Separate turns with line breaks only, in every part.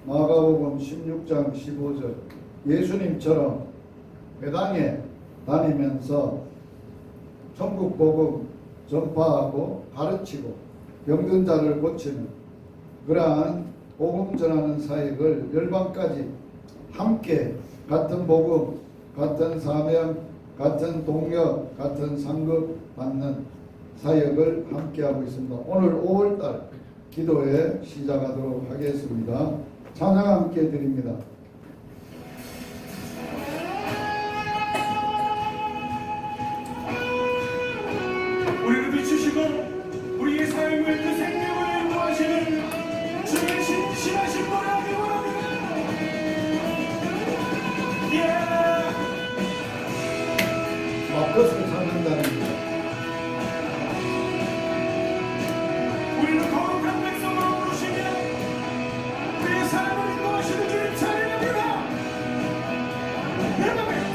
마가복음 16장 15절 예수님처럼 회당에 다니면서 천국 복음 전파하고 가르치고 병든 자를 고치는 그러한 복음 전하는 사역을 열방까지 함께 같은 복음, 같은 사명, 같은 동력, 같은 상급 받는 사역을 함께 하고 있습니다. 오늘 5월달 기도회 시작하도록 하겠습니다. 찬양 함께 드립니다.
우리를 비추시고 우리의 삶을 그 생명을 인도하시는 주의 신실하신 분을 하기 원합니다.
마커스 찬양단입니다.
우리를 거룩한 백성으로 부르시며 우리의 삶을 인도하시는 주님 찬양합니다.
내 마음을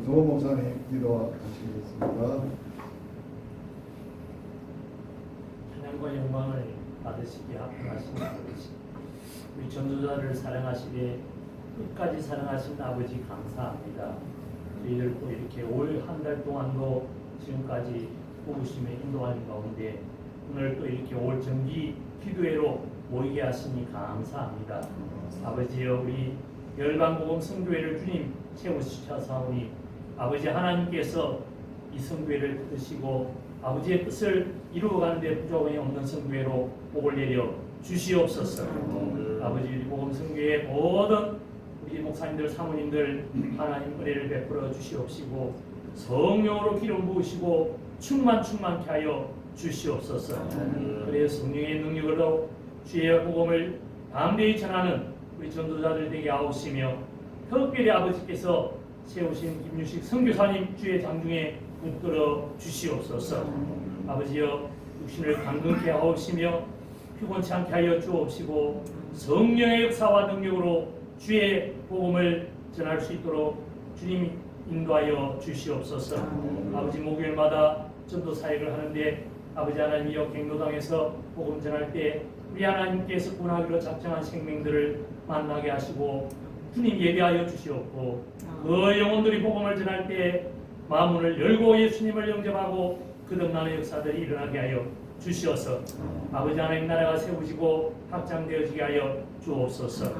조 목사님 기도하시겠습니다.
찬양과 영광을 받으시기에 합당하신 아버지, 우리 전도자를 사랑하시기에 끝까지 사랑하신 아버지 감사합니다. 저희들 또 이렇게 올 한 달 동안도 지금까지 뽑으심에 인도하는 가운데 오늘 또 이렇게 올 정기 기도회로 모이게 하시니 감사합니다. 아버지여, 우리 열방복음 성교회를 주님 채우시사오니 아버지 하나님께서 이 성교회를 붙드시고 아버지의 뜻을 이루어가는 데 부족함이 없는 성교회로 복을 내려 주시옵소서. 아버지 우리 복음 성교회 모든 우리 목사님들 사모님들 하나님 은혜를 베풀어 주시옵시고 성령으로 기름 부으시고 충만케 하여 주시옵소서. 그래서 성령의 능력으로 주의 복음을 담대히 전하는 우리 전도자들 되게 하옵시며 특별히 아버지께서 세우신 김유식 선교사님 주의 장중에 붙들어 주시옵소서. 아버지여, 육신을 강건케 하옵시며 피곤치 않게 하여 주옵시고 성령의 역사와 능력으로 주의 복음을 전할 수 있도록 주님이 인도하여 주시옵소서. 아버지, 목요일마다 전도 사역을 하는데 아버지 하나님이여, 경로당에서 복음 전할 때 우리 하나님께서 구원하기로 작정한 생명들을 만나게 하시고 주님 예배하여 주시옵고 그 영혼들이 복음을 전할 때 마음문을 열고 예수님을 영접하고 거듭나는 역사들이 일어나게 하여 주시옵소서. 아버지 하나님 나라가 세우시고 확장되어지게 하여 주옵소서.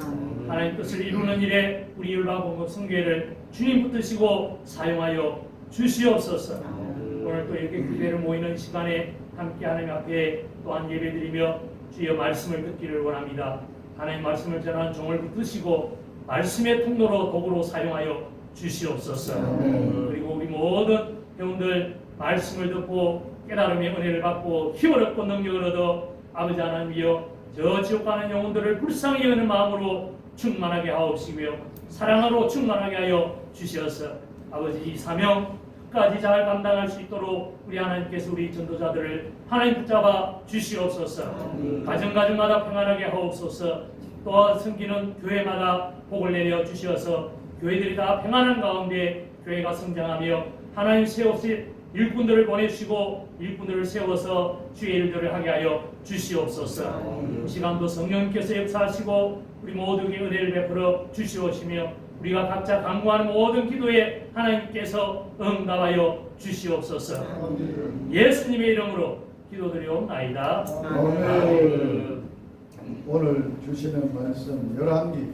하나님 뜻을 이루는 일에 우리 열방복음 성교회를 주님 붙드시고 사용하여 주시옵소서. 오늘 또 이렇게 교회를 모이는 시간에 함께 하나님 앞에 또한 예배드리며 주의 말씀을 듣기를 원합니다. 하나님 말씀을 전하는 종을 붙드시고 말씀의 통로로 도구로 사용하여 주시옵소서. 그리고 우리 모든 회원들 말씀을 듣고 깨달음의 은혜를 받고 힘을 얻고 능력을 얻어 아버지 하나님이여, 저 지옥 가는 영혼들을 불쌍히 여기는 마음으로 충만하게 하옵시고요, 사랑으로 충만하게 하여 주시옵소서. 아버지, 이 사명까지 잘 감당할 수 있도록 우리 하나님께서 우리 전도자들을 하나님 붙잡아 주시옵소서. 가정마다 평안하게 하옵소서. 또한 섬기는 교회마다 복을 내려 주시어서 교회들이 다 평안한 가운데 교회가 성장하며 하나님 세우실 일꾼들을 보내주시고 일꾼들을 세워서 주의 일들을 하게 하여 주시옵소서. 이 시간도 성령님께서 역사하시고 우리 모두에게 은혜를 베풀어 주시옵시며 우리가 각자 간구하는 모든 기도에 하나님께서 응답하여 주시옵소서. 예수님의 이름으로 기도드리옵나이다.
아멘. 오늘 주시는 말씀 열왕기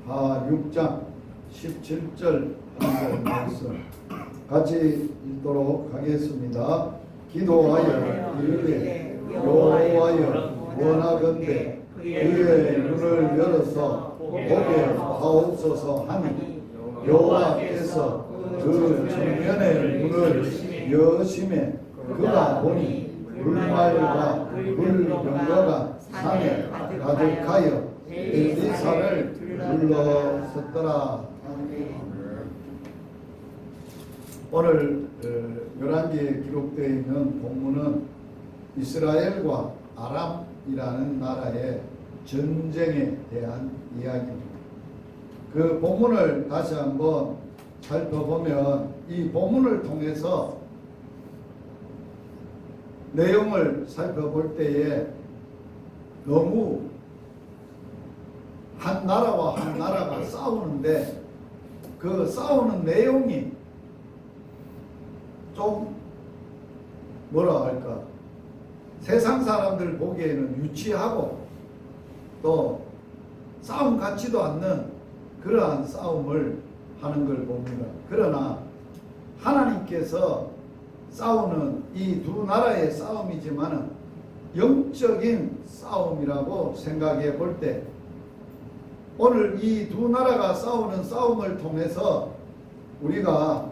하 6장 17절 하는 말씀 같이 읽도록 하겠습니다. 기도하여 이르되 여호와여, 원하건대 그의 눈을 열어서 보게 하옵소서 하니 여호와께서 그 정면의 문을 여심해 그가 보니 불말과 불병거가 산에 가득하여 엘리사를 둘러섰더라. 오늘 열왕기에 기록되어 있는 본문은 이스라엘과 아람이라는 나라의 전쟁에 대한 이야기입니다. 그 본문을 다시 한번 살펴보면 이 본문을 통해서 내용을 살펴볼 때에 너무 한 나라와 한 나라가 싸우는데 그 싸우는 내용이 좀 뭐라 할까, 세상 사람들 보기에는 유치하고 또 싸움 같지도 않는 그러한 싸움을 하는 걸 봅니다. 그러나 하나님께서 싸우는 이 두 나라의 싸움이지만은 영적인 싸움이라고 생각해 볼 때 오늘 이 두 나라가 싸우는 싸움을 통해서 우리가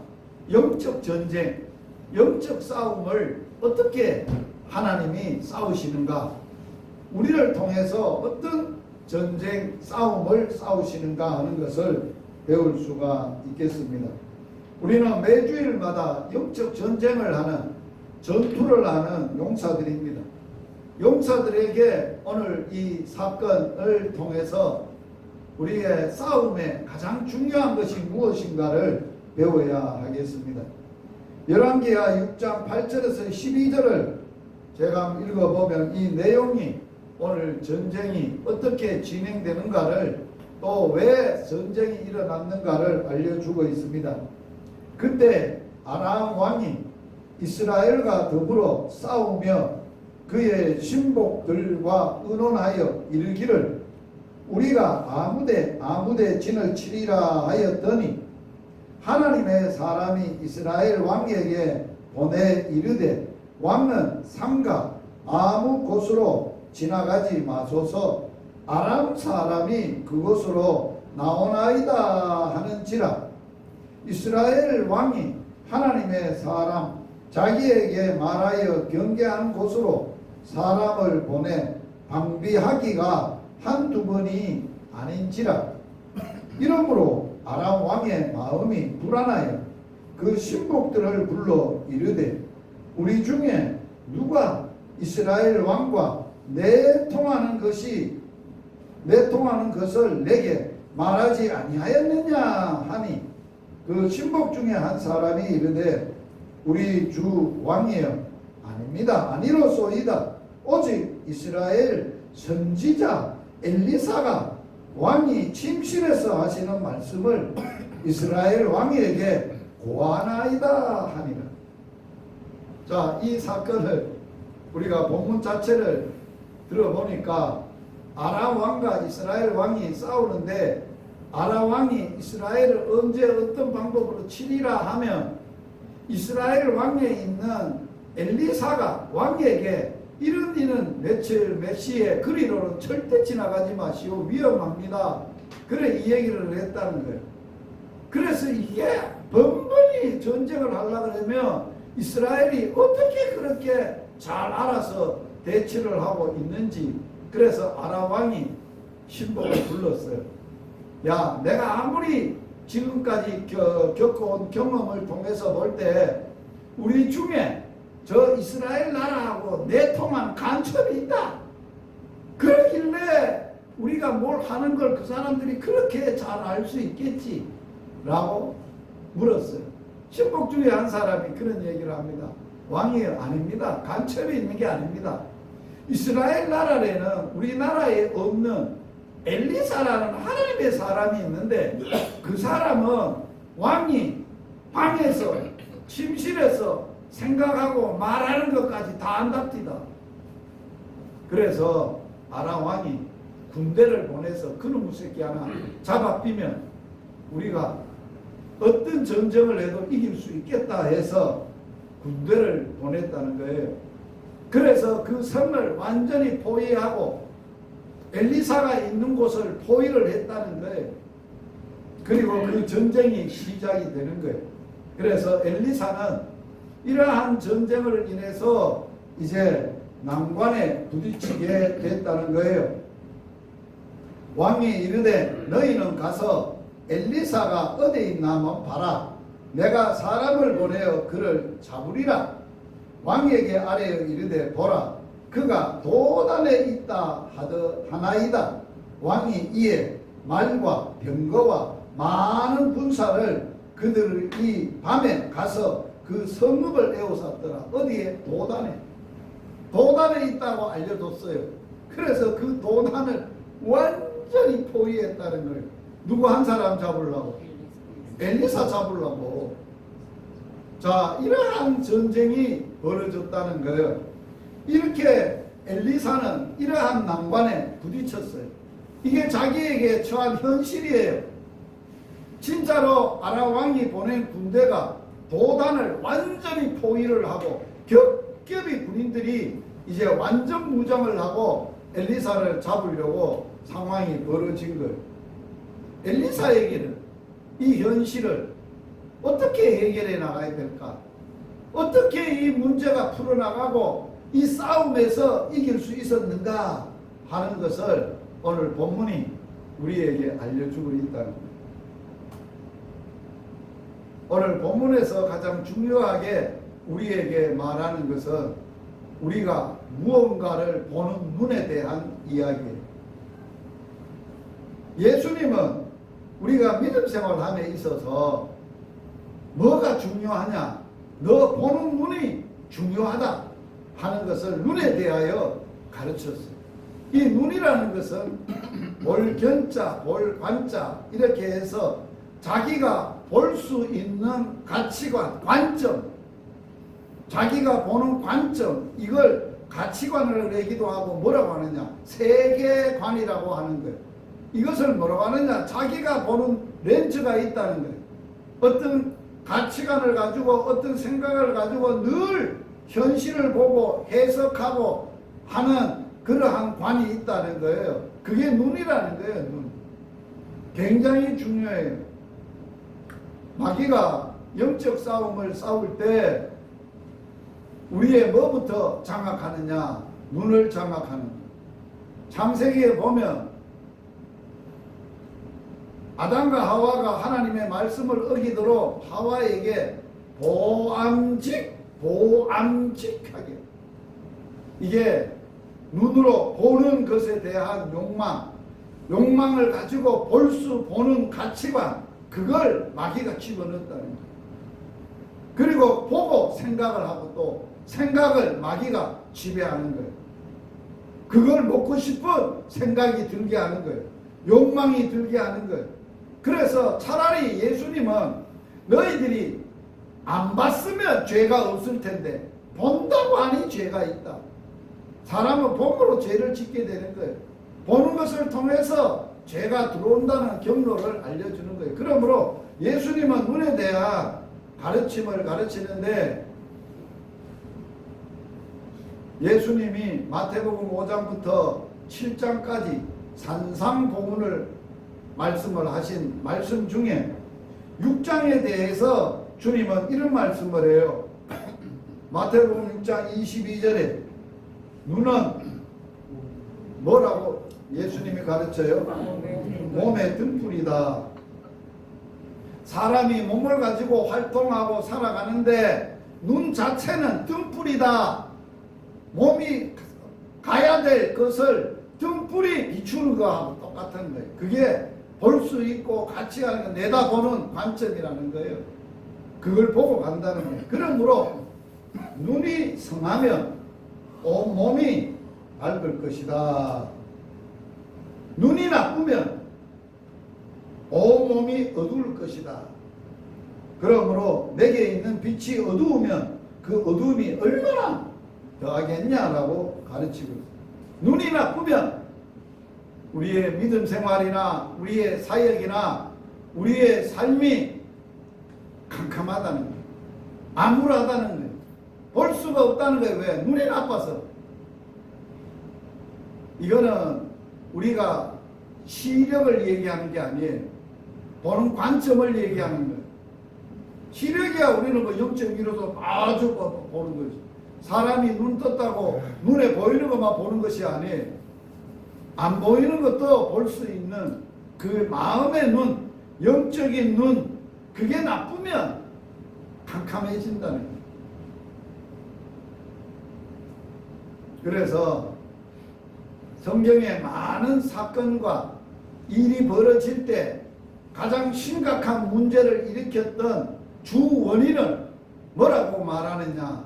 영적 전쟁, 영적 싸움을 어떻게 하나님이 싸우시는가, 우리를 통해서 어떤 전쟁 싸움을 싸우시는가 하는 것을 배울 수가 있겠습니다. 우리는 매주일마다 영적 전쟁을 하는, 전투를 하는 용사들입니다. 용사들에게 오늘 이 사건을 통해서 우리의 싸움에 가장 중요한 것이 무엇인가를 배워야 하겠습니다. 열왕기하 6장 8절에서 12절을 제가 한번 읽어보면 이 내용이 오늘 전쟁이 어떻게 진행되는가를 또 왜 전쟁이 일어났는가를 알려주고 있습니다. 그때 아람 왕이 이스라엘과 더불어 싸우며 그의 신복들과 의논하여 이르기를 우리가 아무데 진을 치리라 하였더니 하나님의 사람이 이스라엘 왕에게 보내 이르되 왕은 삼가 아무 곳으로 지나가지 마소서 아람 사람이 그곳으로 나오나이다 하는지라. 이스라엘 왕이 하나님의 사람 자기에게 말하여 경계하는 곳으로 사람을 보내 방비하기가 한두 번이 아닌지라. 이러므로 아람 왕의 마음이 불안하여 그 신복들을 불러 이르되 우리 중에 누가 이스라엘 왕과 내통하는 것을 내게 말하지 아니하였느냐 하니 그 신복 중에 한 사람이 이르되 우리 주 왕이여 아닙니다. 아니로소이다. 오직 이스라엘 선지자 엘리사가 왕이 침실에서 하시는 말씀을 이스라엘 왕에게 고하나이다 하니라. 자, 이 사건을 우리가 본문 자체를 들어보니까 아람 왕과 이스라엘 왕이 싸우는데 아람 왕이 이스라엘을 언제 어떤 방법으로 치리라 하면 이스라엘 왕에 있는 엘리사가 왕에게 이런 일은 며칠 몇 시에 그리로는 절대 지나가지 마시오 위험합니다. 그래 이 얘기를 했다는 거예요. 그래서 이게 번번이 전쟁을 하려고 그러면 이스라엘이 어떻게 그렇게 잘 알아서 대치를 하고 있는지 그래서 아람 왕이 신복을 불렀어요. 야, 내가 아무리 지금까지 겪어온 경험을 통해서 볼 때 우리 중에 저 이스라엘 나라하고 내통한 간첩이 있다. 그러길래 우리가 뭘 하는 걸 그 사람들이 그렇게 잘 알 수 있겠지 라고 물었어요. 신복 중에 한 사람이 그런 얘기를 합니다. 왕이 아닙니다. 간첩이 있는 게 아닙니다. 이스라엘 나라에는 우리나라에 없는 엘리사라는 하나님의 사람이 있는데 그 사람은 왕이 방에서 침실에서 생각하고 말하는 것까지 다 안답니다. 그래서 아람 왕이 군대를 보내서 그놈의 새끼 하나 잡아삐면 우리가 어떤 전쟁을 해도 이길 수 있겠다 해서 군대를 보냈다는 거예요. 그래서 그 성을 완전히 포위하고 엘리사가 있는 곳을 포위를 했다는 거예요. 그리고 그 전쟁이 시작이 되는 거예요. 그래서 엘리사는 이러한 전쟁을 인해서 이제 난관에 부딪히게 됐다는 거예요. 왕이 이르되 너희는 가서 엘리사가 어디 있나 한번 봐라. 내가 사람을 보내어 그를 잡으리라. 왕에게 아뢰어 이르되 보라 그가 도단에 있다 하나이다. 왕이 이에 말과 병거와 많은 군사를 그들이 밤에 가서 그 성읍을 에워쌌더라. 어디에? 도단에 있다고 알려줬어요. 그래서 그 도단을 완전히 포위했다는 거예요. 누구 한 사람 잡으려고? 엘리사 잡으려고. 자, 이러한 전쟁이 벌어졌다는 거예요. 이렇게 엘리사는 이러한 난관에 부딪혔어요. 이게 자기에게 처한 현실이에요. 진짜로 아람 왕이 보낸 군대가 도단을 완전히 포위를 하고 겹겹이 군인들이 이제 완전 무장을 하고 엘리사를 잡으려고 상황이 벌어진 거예요. 엘리사에게는 이 현실을 어떻게 해결해 나가야 될까? 어떻게 이 문제가 풀어나가고 이 싸움에서 이길 수 있었는가 하는 것을 오늘 본문이 우리에게 알려주고 있다는 거예요. 오늘 본문에서 가장 중요하게 우리에게 말하는 것은 우리가 무언가를 보는 눈에 대한 이야기예요. 예수님은 우리가 믿음 생활함에 있어서 뭐가 중요하냐? 너 보는 눈이 중요하다 하는 것을 눈에 대하여 가르쳤어요. 이 눈이라는 것은 볼 견자, 볼 관자 이렇게 해서 자기가 볼 수 있는 가치관, 관점, 자기가 보는 관점, 이걸 가치관을 내기도 하고 뭐라고 하느냐? 세계관이라고 하는 거예요. 이것을 뭐라고 하느냐? 자기가 보는 렌즈가 있다는 거예요. 어떤 가치관을 가지고 어떤 생각을 가지고 늘 현실을 보고 해석하고 하는 그러한 관이 있다는 거예요. 그게 눈이라는 거예요. 눈. 굉장히 중요해요. 마귀가 영적 싸움을 싸울 때 우리의 뭐부터 장악하느냐? 눈을 장악하는 거예요. 창세기에 보면 아담과 하와가 하나님의 말씀을 어기도록 하와에게 보암직하게, 이게 눈으로 보는 것에 대한 욕망을 가지고 보는 가치관, 그걸 마귀가 집어넣었다는 거예요. 그리고 보고 생각을 하고 또 생각을 마귀가 지배하는 거예요. 그걸 먹고 싶은 생각이 들게 하는 거예요. 욕망이 들게 하는 거예요. 그래서 차라리 예수님은 너희들이 안 봤으면 죄가 없을 텐데 본다고 하니 죄가 있다. 사람은 봄으로 죄를 짓게 되는 거예요. 보는 것을 통해서 죄가 들어온다는 경로를 알려주는 거예요. 그러므로 예수님은 눈에 대한 가르침을 가르치는데, 예수님이 마태복음 5장부터 7장까지 산상보훈을 말씀을 하신 말씀 중에 6장에 대해서 주님은 이런 말씀을 해요. 마태복음 6장 22절에 눈은 뭐라고 예수님이 가르쳐요? 몸의 등불이다. 사람이 몸을 가지고 활동하고 살아가는데 눈 자체는 등불이다. 몸이 가야 될 것을 등불이 비추는 거하고 똑같은 거예요. 그게 볼 수 있고 같이 가는 거, 내다보는 관점이라는 거예요. 그걸 보고 간다는 거예요. 그러므로 눈이 성하면 온몸이 밝을 것이다. 눈이 나쁘면 온몸이 어두울 것이다. 그러므로 내게 있는 빛이 어두우면 그 어두움이 얼마나 더하겠냐라고 가르치고 있습니다. 눈이 나쁘면 우리의 믿음 생활이나 우리의 사역이나 우리의 삶이 캄캄하다는 거예요. 암울하다는 거예요. 볼 수가 없다는 거예요. 왜? 눈이 나빠서. 이거는 우리가 시력을 얘기하는 게 아니에요. 보는 관점을 얘기하는 거예요. 시력이야 우리는 뭐 0.1로도 아주 보는 거지. 사람이 눈 떴다고 눈에 보이는 것만 보는 것이 아니에요. 안 보이는 것도 볼 수 있는 그 마음의 눈, 영적인 눈, 그게 나쁘면 캄캄해진다는 거예요. 그래서 성경에 많은 사건과 일이 벌어질 때 가장 심각한 문제를 일으켰던 주 원인을 뭐라고 말하느냐?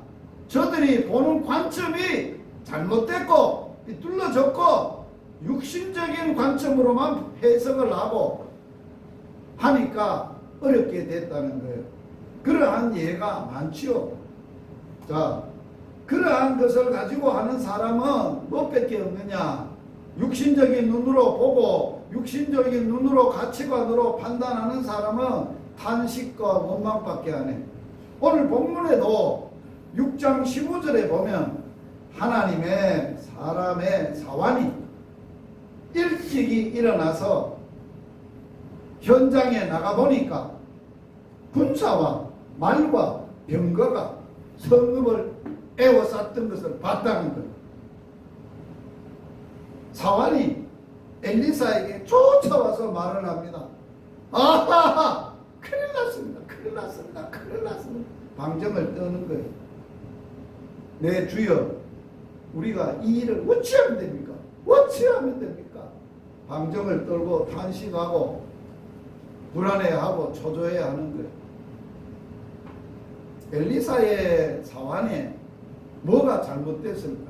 저들이 보는 관점이 잘못됐고 삐뚤어졌고 육신적인 관점으로만 해석을 하고 하니까 어렵게 됐다는 거예요. 그러한 예가 많지요. 자, 그러한 것을 가지고 하는 사람은 무엇밖에 없느냐? 육신적인 눈으로 보고 육신적인 눈으로 가치관으로 판단하는 사람은 탄식과 원망밖에 안 해. 오늘 본문에도 6장 15절에 보면 하나님의 사람의 사환이 일찍이 일어나서 현장에 나가보니까 군사와 말과 병거가 성읍을 에워쌌던 것을 봤다는 거예요. 사환이 엘리사에게 쫓아와서 말을 합니다. 아하하! 큰일 났습니다. 큰일 났습니다. 큰일 났습니다. 방정을 떠는 거예요. 내 주여, 우리가 이 일을 어찌하면 됩니까? 어찌하면 됩니까? 방정을 떨고 탄식하고 불안해하고 초조해하는 거예요. 엘리사의 사환에 뭐가 잘못됐을까요?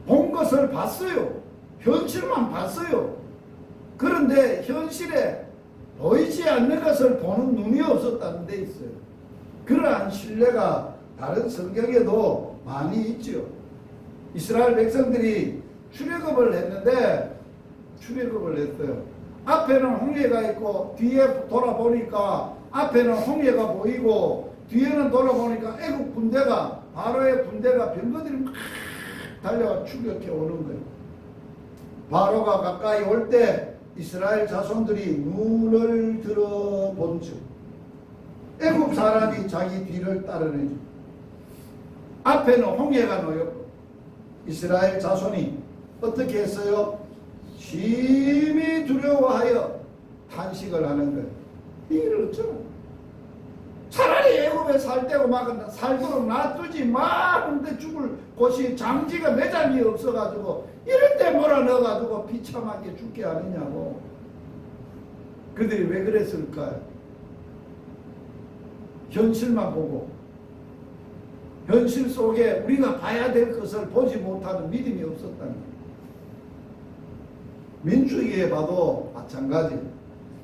본 것을 봤어요. 현실만 봤어요. 그런데 현실에 보이지 않는 것을 보는 눈이 없었다는 데 있어요. 그러한 신뢰가 다른 성경에도 많이 있죠. 이스라엘 백성들이 출애굽을 했는데 출애굽을 했어요. 앞에는 홍해가 있고 뒤에 돌아보니까 앞에는 홍해가 보이고 뒤에는 돌아보니까 애국 군대가 바로의 군대가 병거들이 막 달려가 추격해 오는 거예요. 바로가 가까이 올 때 이스라엘 자손들이 눈을 들어본 즉 애국 사람이 자기 뒤를 따르는 앞에는 홍해가 놓였고 이스라엘 자손이 어떻게 했어요? 심히 두려워하여 탄식을 하는 거예요. 이를 어쩌나? 차라리 애굽에 살 때고 막 살도록 놔두지 마. 근데 죽을 곳이 장지가 매장이 없어가지고 이럴 때 몰아넣어가지고 비참하게 죽게 하느냐고. 그들이 왜 그랬을까요? 현실만 보고 현실 속에 우리가 봐야 될 것을 보지 못하는 믿음이 없었다는 거예요. 민수기에 봐도 마찬가지.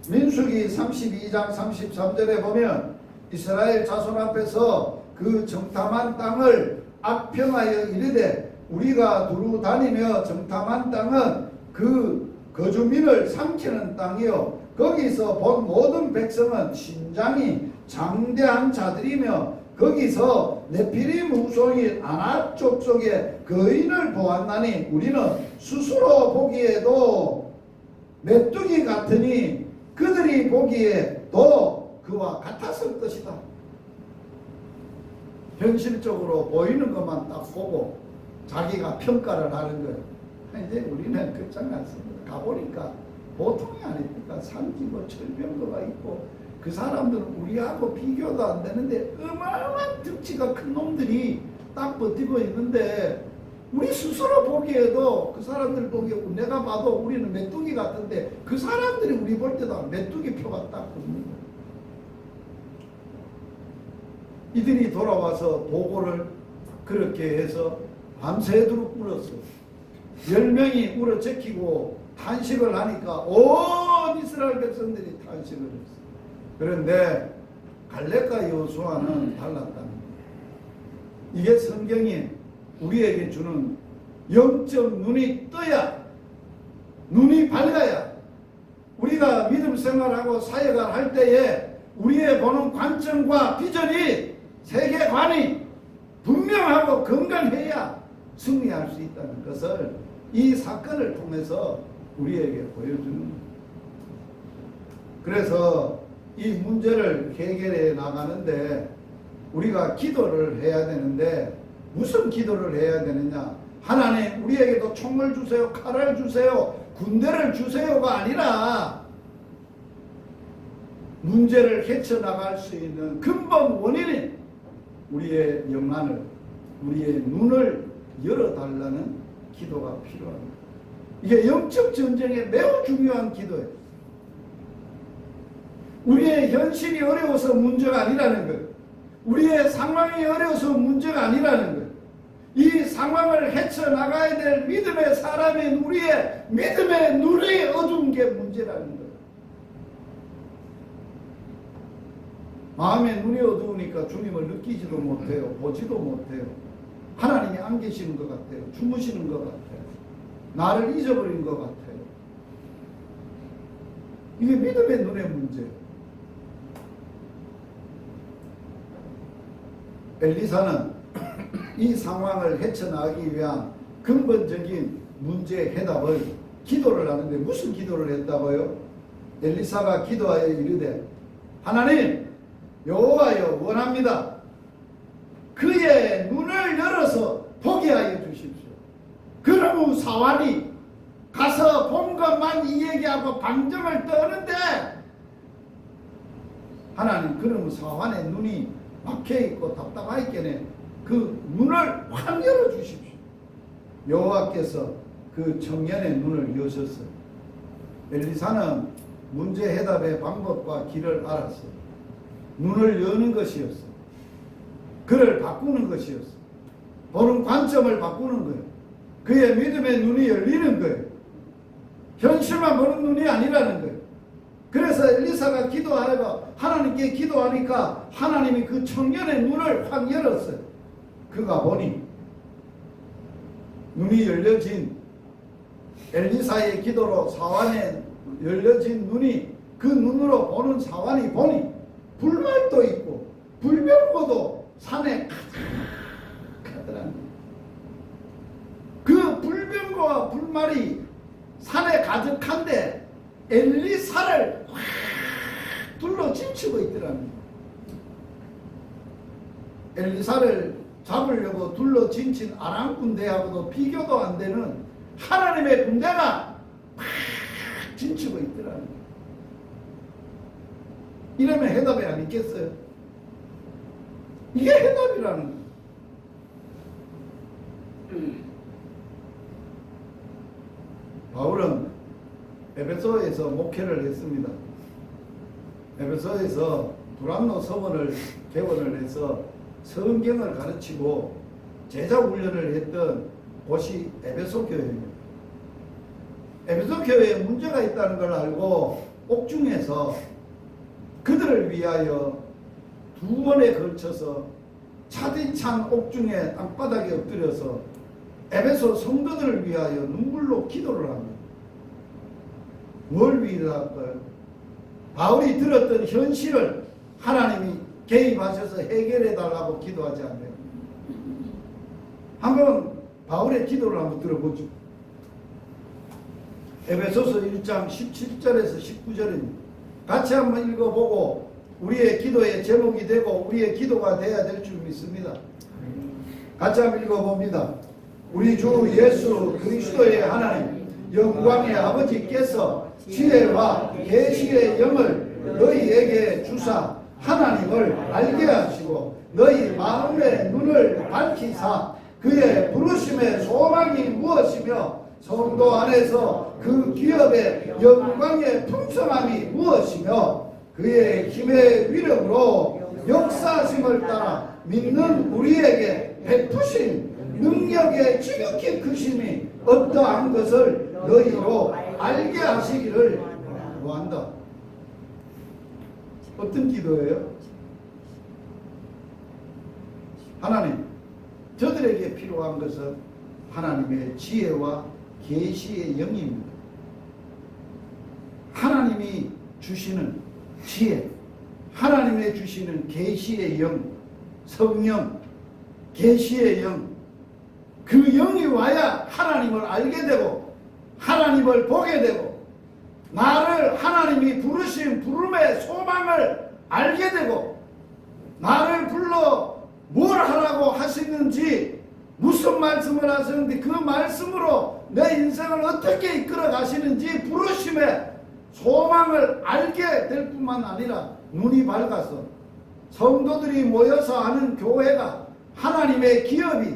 민수기 32장 33절에 보면 이스라엘 자손 앞에서 그 정탐한 땅을 악평하여 이르되 우리가 두루 다니며 정탐한 땅은 그 거주민을 삼키는 땅이요 거기서 본 모든 백성은 신장이 장대한 자들이며 거기서 네피림 후손인 아낙 족속의 거인을 보았나니 우리는 스스로 보기에도 메뚜기 같으니 그들이 보기에도 그와 같았을 것이다. 현실적으로 보이는 것만 딱 보고 자기가 평가를 하는 거예요. 이제 우리는 그렇지 않습니다. 가보니까 보통이 아닙니까? 산지고 철병거가 있고 그 사람들은 우리하고 비교도 안 되는데 어마어마한 득치가 큰 놈들이 딱 버티고 있는데 우리 스스로 보기에도 그 사람들 보기에 내가 봐도 우리는 메뚜기 같은데 그 사람들이 우리 볼 때도 메뚜기 표가 딱 봅니다. 이들이 돌아와서 보고를 그렇게 해서 밤새도록 울었어요. 10명이 울어 제키고 탄식을 하니까 온 이스라엘 백성들이 탄식을 했어요. 그런데 갈렙과 여호수아는 달랐다는 거예요. 이게 성경이 우리에게 주는 영적 눈이 떠야, 눈이 밝아야 우리가 믿음 생활하고 사역을 할 때에 우리의 보는 관점과 비전이 세계관이 분명하고 건강해야 승리할 수 있다는 것을 이 사건을 통해서 우리에게 보여주는 거예요. 그래서 이 문제를 해결해 나가는데 우리가 기도를 해야 되는데 무슨 기도를 해야 되느냐? 하나님 우리에게도 총을 주세요, 칼을 주세요, 군대를 주세요가 아니라 문제를 헤쳐나갈 수 있는 근본 원인이 우리의 영안을, 우리의 눈을 열어달라는 기도가 필요합니다. 이게 영적 전쟁에 매우 중요한 기도예요. 우리의 현실이 어려워서 문제가 아니라는 거예요. 우리의 상황이 어려워서 문제가 아니라는 거예요. 이 상황을 헤쳐나가야 될 믿음의 사람인 우리의 믿음의 눈이 어두운 게 문제라는 거예요. 마음의 눈이 어두우니까 주님을 느끼지도 못해요. 보지도 못해요. 하나님이 안 계시는 것 같아요. 주무시는 것 같아요. 나를 잊어버린 것 같아요. 이게 믿음의 눈의 문제예요. 엘리사는 이 상황을 헤쳐나가기 위한 근본적인 문제 해답을 기도를 하는데 무슨 기도를 했다고요? 엘리사가 기도하여 이르되 하나님 여호와여 원합니다. 그의 눈을 열어서 보게 하여 주십시오. 그러므 사환이 가서 본 것만 이야기하고 방정을 떠는데 하나님 그러므 사환의 눈이 막혀있고 답답하겠네. 그 눈을 확 열어주십시오. 여호와께서 그 청년의 눈을 여셨어요. 엘리사는 문제 해답의 방법과 길을 알았어요. 눈을 여는 것이었어. 그를 바꾸는 것이었어. 보는 관점을 바꾸는 거예요. 그의 믿음의 눈이 열리는 거예요. 현실만 보는 눈이 아니라는 거예요. 그래서 엘리사가 기도하다가 하나님께 기도하니까 하나님이 그 청년의 눈을 확 열었어요. 그가 보니 눈이 열려진 엘리사의 기도로 사환에 열려진 눈이 그 눈으로 보는 사환이 보니 불말도 있고 불병거도 산에 가득하더라는 거예요. 그 불병거와 불말이 산에 가득한데 엘리사를 확 둘러 진치고 있더라는 거예요. 엘리사를 잡으려고 둘러 진친 아람 군대하고도 비교도 안 되는 하나님의 군대가 막 진치고 있더라는 거예요. 이러면 해답이 아니겠어요? 이게 해답이라는 거예요. 바울은 에베소에서 목회를 했습니다. 에베소에서 두란노 서원을 개원을 해서 성경을 가르치고 제자 훈련을 했던 곳이 에베소 교회입니다. 에베소 교회에 문제가 있다는 걸 알고 옥중에서 그들을 위하여 2번에 걸쳐서 차디찬 옥중에 땅바닥에 엎드려서 에베소 성도들을 위하여 눈물로 기도를 합니다. 뭘 위로할까요? 바울이 들었던 현실을 하나님이 개입하셔서 해결해 달라고 기도하지 않나요? 한번 바울의 기도를 한번 들어보죠. 에베소서 1장 17절에서 19절입니다. 같이 한번 읽어보고 우리의 기도의 제목이 되고 우리의 기도가 되어야 될 줄 믿습니다. 같이 한번 읽어봅니다. 우리 주 예수 그리스도의 하나님 영광의 아버지께서 지혜와 계시의 영을 너희에게 주사 하나님을 알게 하시고 너희 마음의 눈을 밝히사 그의 부르심의 소망이 무엇이며 성도 안에서 그 기업의 영광의 풍성함이 무엇이며 그의 힘의 위력으로 역사하심을 따라 믿는 우리에게 베푸신 능력의 지극히 크심이 어떠한 것을 너희로 알게 하시기를 구한다. 어떤 기도예요? 하나님, 저들에게 필요한 것은 하나님의 지혜와 계시의 영입니다. 하나님이 주시는 지혜, 하나님의 주시는 계시의 영, 성령, 계시의 영, 그 영이 와야 하나님을 알게 되고 하나님을 보게 되고 나를 하나님이 부르신 부름의 소망을 알게 되고 나를 불러 뭘 하라고 하시는지 무슨 말씀을 하시는지 그 말씀으로 내 인생을 어떻게 이끌어 가시는지 부르심의 소망을 알게 될 뿐만 아니라 눈이 밝아서 성도들이 모여서 하는 교회가 하나님의 기업이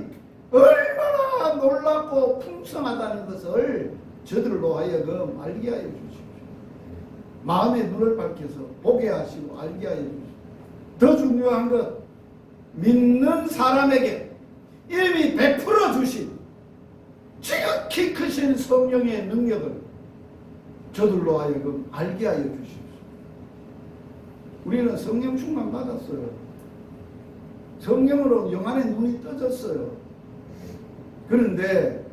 얼마나 놀랍고 풍성하다는 것을 저들로 하여금 알게 하여 주십시오. 마음의 눈을 밝혀서 보게 하시고 알게 하여 주십시오. 더 중요한 것, 믿는 사람에게 이미 베풀어 주신 지극히 크신 성령의 능력을 저들로 하여금 알게 하여 주십시오. 우리는 성령 충만 받았어요. 성령으로 영안의 눈이 떠졌어요. 그런데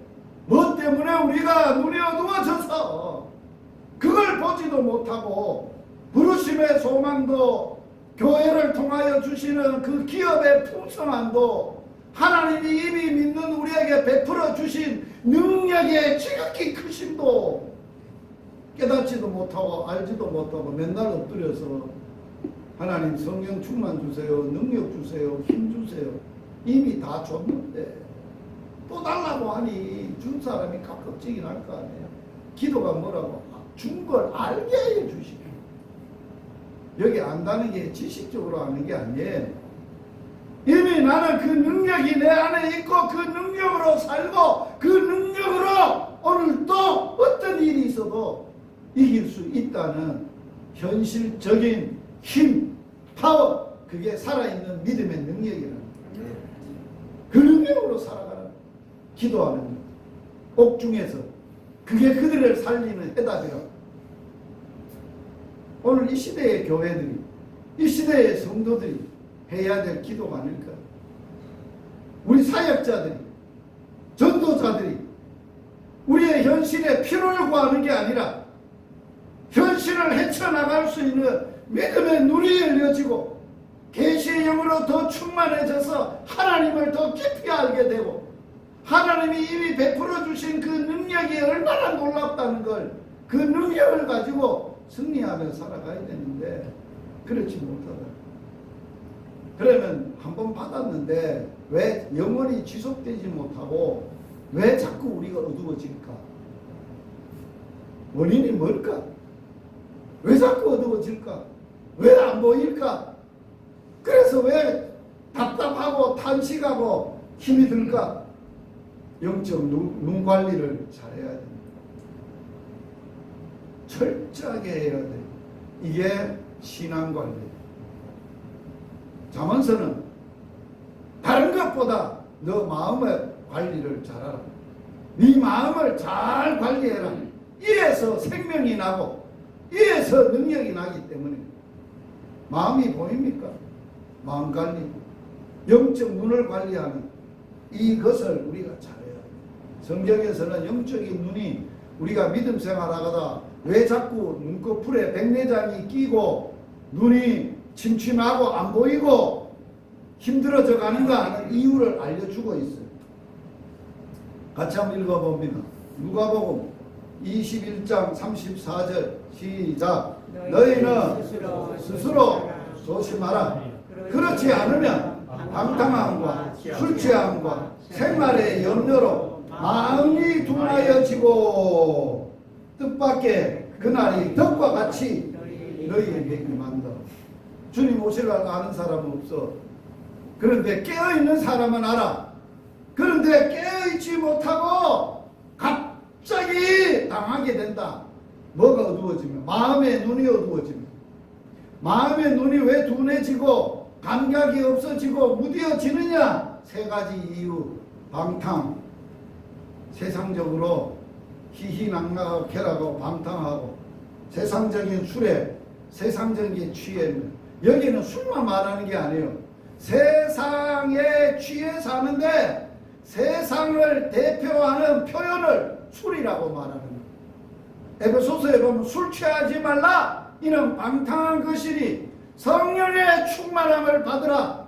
뭐 때문에 우리가 눈이 어두워져서 그걸 보지도 못하고 부르심의 소망도 교회를 통하여 주시는 그 기업의 풍성함도 하나님이 이미 믿는 우리에게 베풀어 주신 능력의 지극히 크심도 깨닫지도 못하고 알지도 못하고 맨날 엎드려서 하나님 성령 충만 주세요, 능력 주세요, 힘 주세요. 이미 다 줬는데 또 달라고 하니 준 사람이 깝깝지긴 할 거 아니에요. 기도가 뭐라고? 준 걸 알게 해 주시고 여기 안다는 게 지식적으로 아는 게 아니에요. 이미 나는 그 능력이 내 안에 있고 그 능력으로 살고 그 능력으로 오늘 또 어떤 일이 있어도 이길 수 있다는 현실적인 힘, 파워, 그게 살아있는 믿음의 능력이라는 거예요. 그 능력으로 살아가라. 기도하는 것. 옥중에서 그게 그들을 살리는 해답이라. 오늘 이 시대의 교회들이, 이 시대의 성도들이 해야 될 기도가 아닐까. 우리 사역자들이, 전도자들이 우리의 현실에 필요를 구하는 게 아니라 현실을 헤쳐나갈 수 있는 믿음의 눈이 열려지고 계시의 영으로 더 충만해져서 하나님을 더 깊이 알게 되고 하나님이 이미 베풀어 주신 그 능력이 얼마나 놀랍다는 걸, 그 능력을 가지고 승리하며 살아가야 되는데 그렇지 못하다. 그러면 한번 받았는데 왜 영원히 지속되지 못하고 왜 자꾸 우리가 어두워질까? 원인이 뭘까? 왜 자꾸 어두워질까? 왜 안 보일까? 그래서 왜 답답하고 탄식하고 힘이 들까? 영적 눈 관리를 잘해야 됩니다. 철저하게 해야 돼. 이게 신앙 관리. 잠언서는 다른 것보다 너 마음의 관리를 잘하라. 네 마음을 잘 관리해라. 이래서 생명이 나고 이래서 능력이 나기 때문에. 마음이 보입니까? 마음 관리, 영적 눈을 관리하는 이것을 우리가 잘해야 돼요. 성경에서는 영적인 눈이 우리가 믿음 생활하다가 왜 자꾸 눈꺼풀에 백내장이 끼고 눈이 침침하고 안 보이고 힘들어져 가는가 하는 이유를 알려주고 있어요. 같이 한번 읽어봅니다. 누가복음 21장 34절 시작. 너희는 스스로 조심하라. 그렇지 않으면 방탕함과 술 취함과 생활의 염려로 마음이 둔하여지고 뜻밖의 그날이 덕과 같이 너희에게 임한다. 주님 오시려고 아는 사람은 없어. 그런데 깨어있는 사람은 알아. 그런데 깨어있지 못하고 갑자기 당하게 된다. 뭐가 어두워지면? 마음의 눈이 어두워지면. 마음의 눈이 왜 둔해지고 감각이 없어지고 무뎌지느냐? 세 가지 이유. 방탕, 세상적으로 희희낙낙하고 쾌락하고 방탕하고 세상적인 술에 세상적인 취해. 여기는 술만 말하는 게 아니에요. 세상에 취해 사는데 세상을 대표하는 표현을 술이라고 말하는 거예요. 에베소서에 보면 술 취하지 말라. 이는 방탕한 것이니 성령의 충만함을 받으라.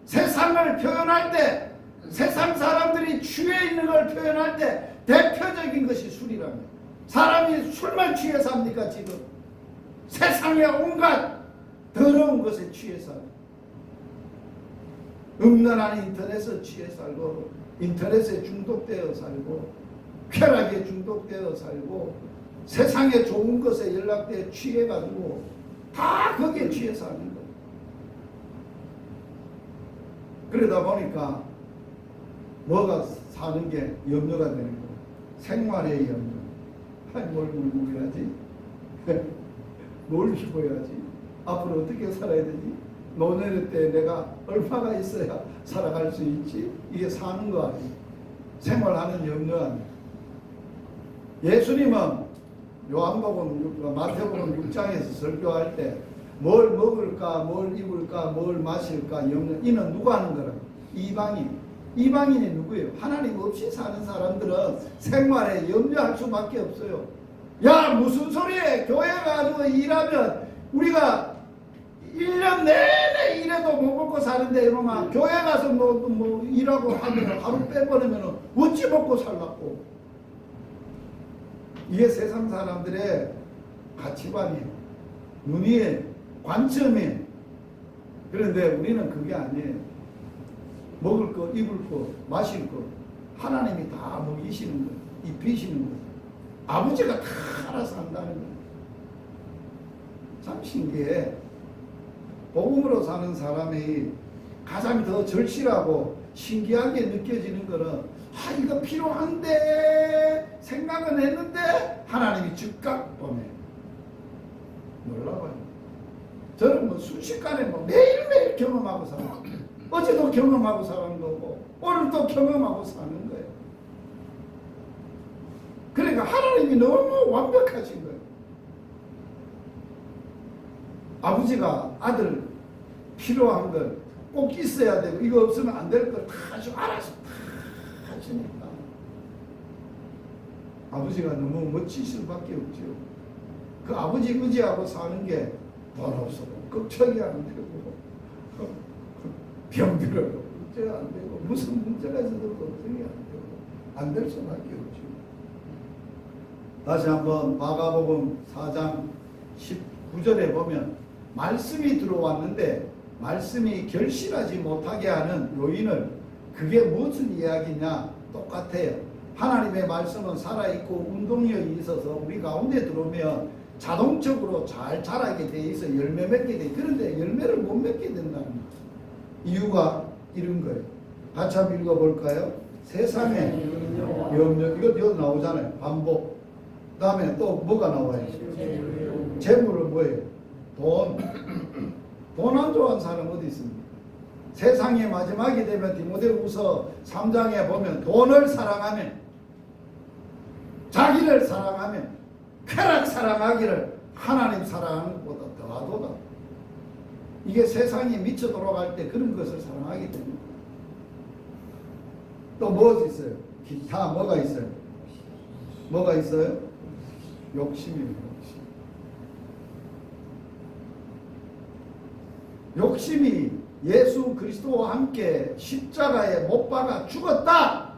세상을 표현할 때, 세상 사람들이 취해 있는 걸 표현할 때 대표적인 것이 술이랍니다. 사람이 술만 취해 삽니까 지금? 세상의 온갖 더러운 것에 취해 살고 음란한 인터넷에 취해 살고 인터넷에 중독되어 살고 쾌락에 중독되어 살고 세상에 좋은 것에 연락되어 취해가지고 다 거기에 취해 사는 거예요. 그러다 보니까 뭐가 사는 게 염려가 되는 거예요. 생활의 염려. 아니 뭘 물고기야지? 뭘 입어야지? 앞으로 어떻게 살아야 되지? 노년의 때 내가 얼마가 있어야 살아갈 수 있지? 이게 사는 거 아니에요. 생활하는 염려 아니에요. 예수님은 요한복음, 마태복음 6장에서 설교할 때 뭘 먹을까, 뭘 입을까, 뭘 마실까 염려. 이는 누가 하는 거라고? 이방인. 이방인이 누구예요? 하나님 없이 사는 사람들은 생활에 염려할 수밖에 없어요. 야 무슨 소리에 교회 가서 일하면 우리가 1년 내내 일해도 못 먹고 사는데 이러면 교회 가서 뭐 일하고 하면 하루 빼버리면 어찌 먹고 살라고. 이게 세상 사람들의 가치관이에요. 눈이에요. 관점이에요. 그런데 우리는 그게 아니에요. 먹을 거, 입을 거, 마실 거 하나님이 다 먹이시는 거예요. 입히시는 거예요. 아버지가 다 알아서 한다는 거예요. 참 신기해. 복음으로 사는 사람이 가장 더 절실하고 신기하게 느껴지는 거는 이거 필요한데 생각은 했는데 하나님이 즉각 보내. 놀라워요. 저는 뭐 순식간에 뭐 매일매일 경험하고 사는 거예요. 어제도 경험하고 사는 거고 오늘도 경험하고 사는 거예요. 그러니까 하나님이 너무 완벽하신 거예요. 아버지가 아들 필요한 걸 꼭 있어야 되고 이거 없으면 안 될 걸 아주 알아서 다 하시니까 아버지가 너무 멋지실 수밖에 없죠. 그 아버지 의지하고 사는 게 돈 없어도 걱정이 안 되고 병들어도 걱정이 안 되고 무슨 문제가 있어도 걱정이 안 되고 안 될 수밖에 없죠. 다시 한번 마가복음 4장 19절에 보면 말씀이 들어왔는데 말씀이 결실하지 못하게 하는 요인을 그게 무슨 이야기냐 똑같아요. 하나님의 말씀은 살아있고 운동력이 있어서 우리 가운데 들어오면 자동적으로 잘 자라게 돼 있어 열매 맺게 돼. 그런데 열매를 못 맺게 된다는 거예요. 이유가 이런 거예요. 같이 한번 읽어볼까요? 세상에 염려 이거 나오잖아요. 반복. 그 다음에 또 뭐가 나와요? 재물은 뭐예요? 돈. 돈 안 좋아하는 사람 어디 있습니까? 세상의 마지막이 되면 디모데후서 3장에 보면 돈을 사랑하면 자기를 사랑하면 쾌락 사랑하기를 하나님 사랑하는 것보다 더하도다. 이게 세상이 미쳐 돌아갈 때 그런 것을 사랑하기 때문에. 또 무엇이 있어요? 기타 뭐가 있어요? 뭐가 있어요? 욕심입니다. 욕심이 예수 그리스도와 함께 십자가에 못 박아 죽었다.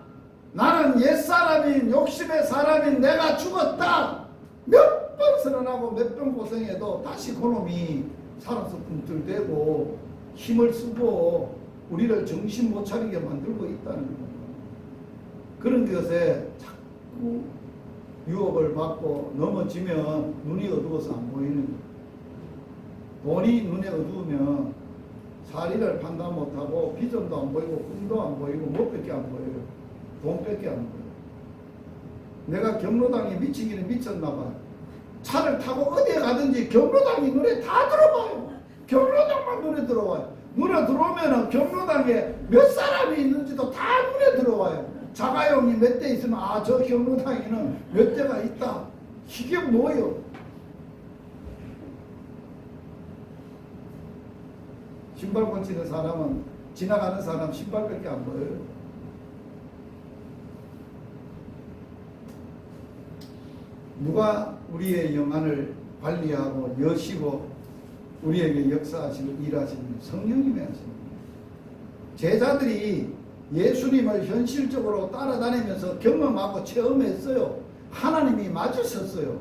나는 옛사람인 욕심의 사람인 내가 죽었다. 몇 번 선언하고 몇 번 고생해도 다시 그놈이 살아서 꿈틀대고 힘을 쓰고 우리를 정신 못 차리게 만들고 있다는 거예요. 그런 것에 자꾸 유혹을 받고 넘어지면 눈이 어두워서 안 보이는 거예요. 돈이 눈에 어두우면 사리를 판단 못하고 비전도 안 보이고 꿈도 안 보이고 무엇밖에 안 보여요. 돈밖에 안 보여요. 내가 경로당에 미치기는 미쳤나 봐요. 차를 타고 어디에 가든지 경로당이 눈에 다 들어와요. 경로당만 눈에 들어와요. 눈에 들어오면 경로당에 몇 사람이 있는지도 다 눈에 들어와요. 자가용이 몇 대 있으면 아, 저 경로당에는 몇 대가 있다. 이게 뭐예요? 신발 고치는 사람은 지나가는 사람 신발밖에 안 보여요. 누가 우리의 영안을 관리하고 여시고 우리에게 역사하시고 일하시는 성령님이 하시는 거예요. 제자들이 예수님을 현실적으로 따라다니면서 경험하고 체험했어요. 하나님이 맞으셨어요.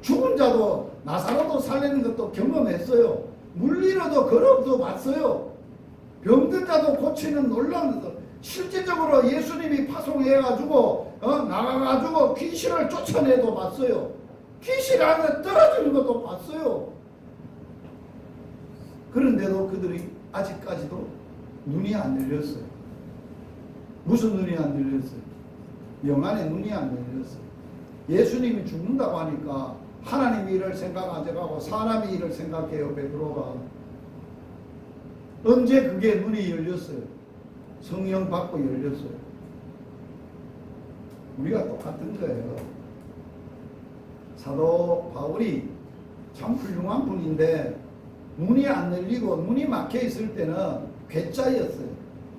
죽은 자도 나사로도 살리는 것도 경험했어요. 물리로도 걸어도 봤어요. 병든 자도 고치는 놀라운 것. 실질적으로 예수님이 파송해가지고 나가가지고 귀신을 쫓아내도 봤어요. 귀신 안에 떨어지는 것도 봤어요. 그런데도 그들이 아직까지도 눈이 안 열렸어요. 무슨 눈이 안 열렸어요? 영안의 눈이 안 열렸어요. 예수님이 죽는다고 하니까 하나님 일을 생각하지 않고 사람의 일을 생각해요. 베드로가. 언제 그게 눈이 열렸어요? 성령 받고 열렸어요. 우리가 똑같은 거예요. 사도 바울이 참 훌륭한 분인데 눈이 안 열리고 눈이 막혀 있을 때는 괴짜였어요.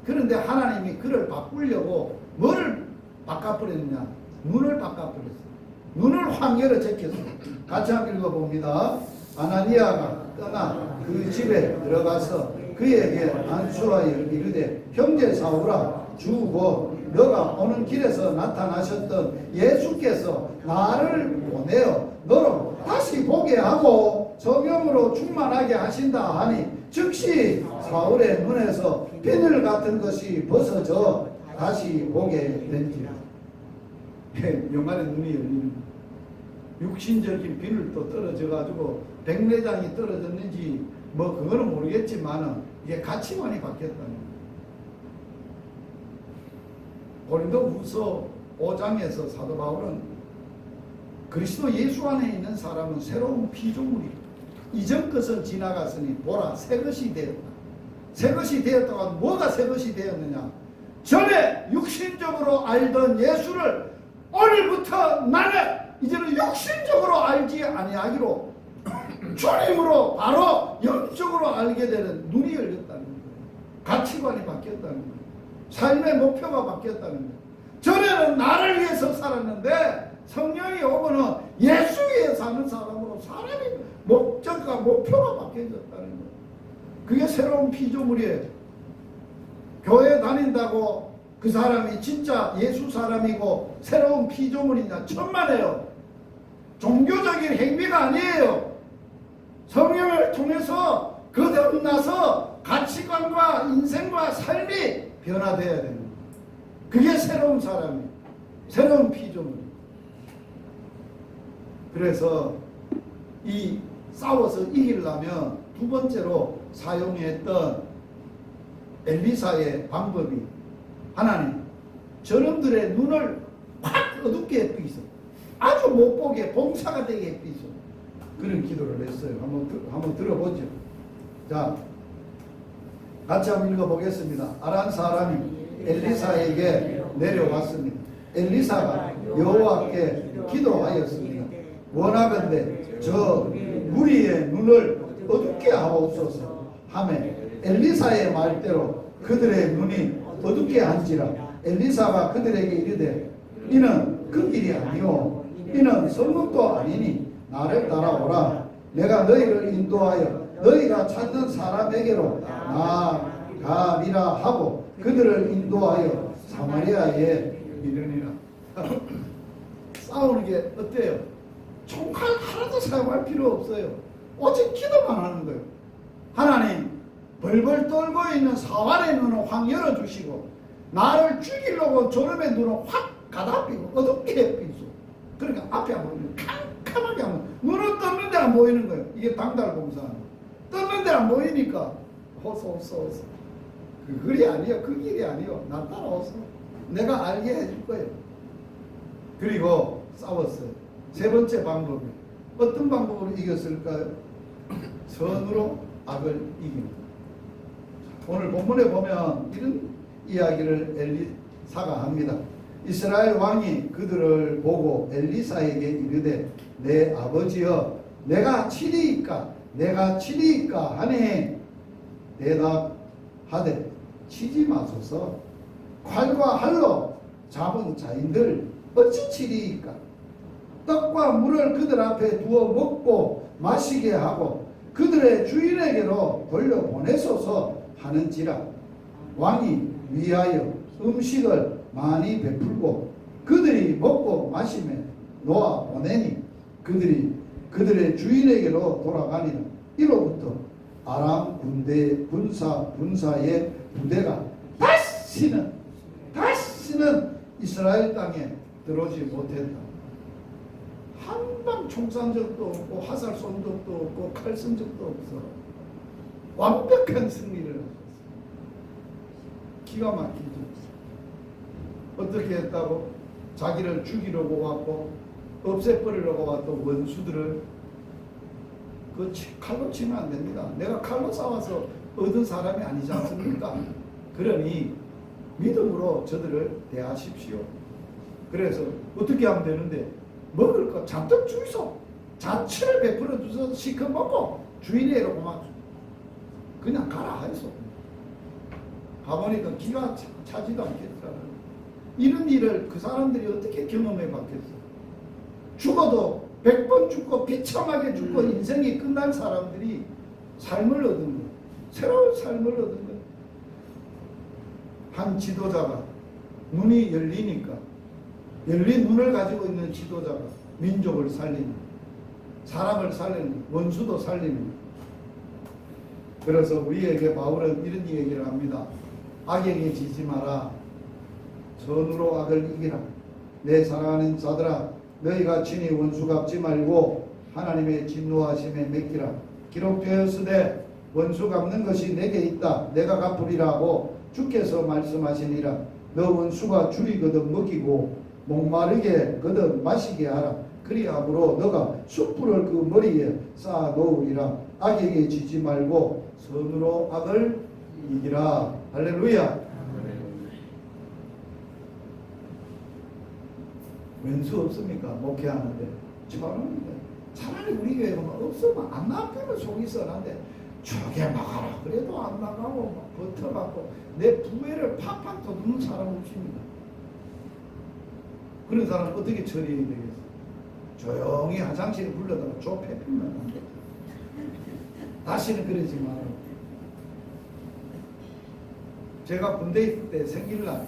그런데 하나님이 그를 바꾸려고 뭐를 바꿔버렸냐? 눈을 바꿔버렸어요. 눈을 황열어 제꼈어요. 같이 한번 읽어봅니다. 아나니아가 떠나 그 집에 들어가서 그에게 안수하여 이르되 형제 사울아 주고 너가 오는 길에서 나타나셨던 예수께서 나를 보내어 너로 다시 보게 하고 성령으로 충만하게 하신다 하니 즉시 사울의 눈에서 비늘 같은 것이 벗어져 다시 보게 된지라. 영안의 눈이 열리는 육신적인 비늘도 떨어져 가지고 백내장이 떨어졌는지 뭐 그거는 모르겠지만은 이게 가치관이 바뀌었다는 거예요. 고린도후서 5장에서 사도 바울은 그리스도 예수 안에 있는 사람은 새로운 피조물이에요. 이전 것은 지나갔으니 보라 새 것이 되었다. 새 것이 되었다고 하면 뭐가 새 것이 되었느냐? 전에 육신적으로 알던 예수를 오늘부터 나는 이제는 육신적으로 알지 아니하기로 주님으로 바로 영적으로 알게 되는 눈이 열렸다는 거예요. 가치관이 바뀌었다는 거예요. 삶의 목표가 바뀌었다는 거예요. 전에는 나를 위해서 살았는데 성령이 오고는 예수 위해 사는 사람으로 사람이 목적과 목표가 바뀌어졌다는 거예요. 그게 새로운 피조물이에요. 교회 다닌다고 그 사람이 진짜 예수 사람이고 새로운 피조물이냐? 천만에요. 종교적인 행위가 아니에요. 성령을 통해서 거듭나서 가치관과 인생과 삶이 변화되어야 됩니다. 그게 새로운 사람이에요. 새로운 피조물. 그래서 이 싸워서 이기려면 두 번째로 사용했던 엘리사의 방법이 하나님 저놈들의 눈을 확 어둡게 해피소. 아주 못 보게 봉사가 되게 해피소. 그런 기도를 했어요. 한번 들어보죠. 자, 같이 한번 읽어보겠습니다. 아란 사람이 엘리사에게 내려왔습니다. 엘리사가 여호와께 기도하였습니다. 원하건대 저 무리의 눈을 어둡게 하옵소서 하매 엘리사의 말대로 그들의 눈이 어둡게 한지라. 엘리사가 그들에게 이르되 이는 그 길이 아니오 이는 성읍도 아니니 나를 따라오라. 내가 너희를 인도하여 너희가 찾는 사람에게로 나가리라 하고 그들을 인도하여 사마리아에 이르니라. 싸우는 게 어때요? 총칼 하나도 사용할 필요 없어요. 오직 기도만 하는 거예요. 하나님 벌벌 떨고 있는 사환의 눈을 확 열어주시고 나를 죽이려고 저놈의 눈을 확 가다피고 어둡게 해피소. 그러니까 앞에 안 보이는 캄캄하게 하면 눈은 떴는데 안 보이는 거예요. 이게 당달공사는 떴는데 안 보이니까 호소. 그 글이 아니요. 그 길이 아니요. 나 따라오소. 내가 알게 해줄 거예요. 그리고 싸웠어요. 세 번째 방법이 어떤 방법으로 이겼을까요? 선으로 악을 이깁니다. 오늘 본문에 보면 이런 이야기를 엘리사가 합니다. 이스라엘 왕이 그들을 보고 엘리사에게 이르되 내 아버지여 내가 치리이까 하니 대답하되 치지 마소서. 칼과 할로 잡은 자인들 어찌 치리이까? 떡과 물을 그들 앞에 두어 먹고 마시게 하고 그들의 주인에게로 돌려보내소서 하는지라. 왕이 위하여 음식을 많이 베풀고 그들이 먹고 마시며 놓아 보내니 그들이 그들의 주인에게로 돌아가니라. 이로부터 아람 군사의 부대가 다시는 이스라엘 땅에 들어오지 못했다. 한방 총 쏜 적도 없고 화살 쏜 적도 없고 칼 쓴 적도 없어. 완벽한 승리를 하셨어요. 기가 막히죠. 어떻게 했다고? 자기를 죽이려고 왔고 없애버리려고 왔던 원수들을 그 칼로 치면 안 됩니다. 내가 칼로 싸워서 얻은 사람이 아니지 않습니까? 그러니 믿음으로 저들을 대하십시오. 그래서 어떻게 하면 되는데 먹을 거 잔뜩 주이소. 자취를 베풀어 주셔서 시컷 먹고 주인에게로 고마 그냥 가라 하이소. 가보니까 기가 차지도 않겠더라고요. 이런 일을 그 사람들이 어떻게 경험해 봤겠어? 죽어도 100번 죽고 비참하게 죽고 인생이 끝난 사람들이 삶을 얻은 거예요. 새로운 삶을 얻은 거예요. 한 지도자가 눈이 열리니까 열린 눈을 가지고 있는 지도자가 민족을 살리는, 사람을 살리는, 원수도 살리는. 그래서 우리에게 바울은 이런 얘기를 합니다. 악에게 지지 마라. 선으로 악을 이기라. 내 사랑하는 자들아 너희가 친히 원수 갚지 말고 하나님의 진노하심에 맡기라. 기록되었으되 원수 갚는 것이 내게 있다. 내가 갚으리라고 주께서 말씀하시니라. 너 원수가 줄이거든 먹이고 목마르게 거듭 마시게 하라. 그리함으로 너가 숯불을 그 머리에 쌓아 놓으리라. 악에게 지지 말고 선으로 악을 이기라. 할렐루야. 왼수 없습니까? 목회하는데 차라리 우리 교회 보면 없으면 안 나쁘면 속이 썰한데 저게 나가라 그래도 안 나가고 막 버텨갖고 내 부회를 팍팍 도둑는 사람 없습니다. 그런 사람 어떻게 처리해야 되겠어? 조용히 화장실에 불러다가 좁혀피면 안 돼. 다시는 그러지 말아요. 제가 군대 있을 때 생일날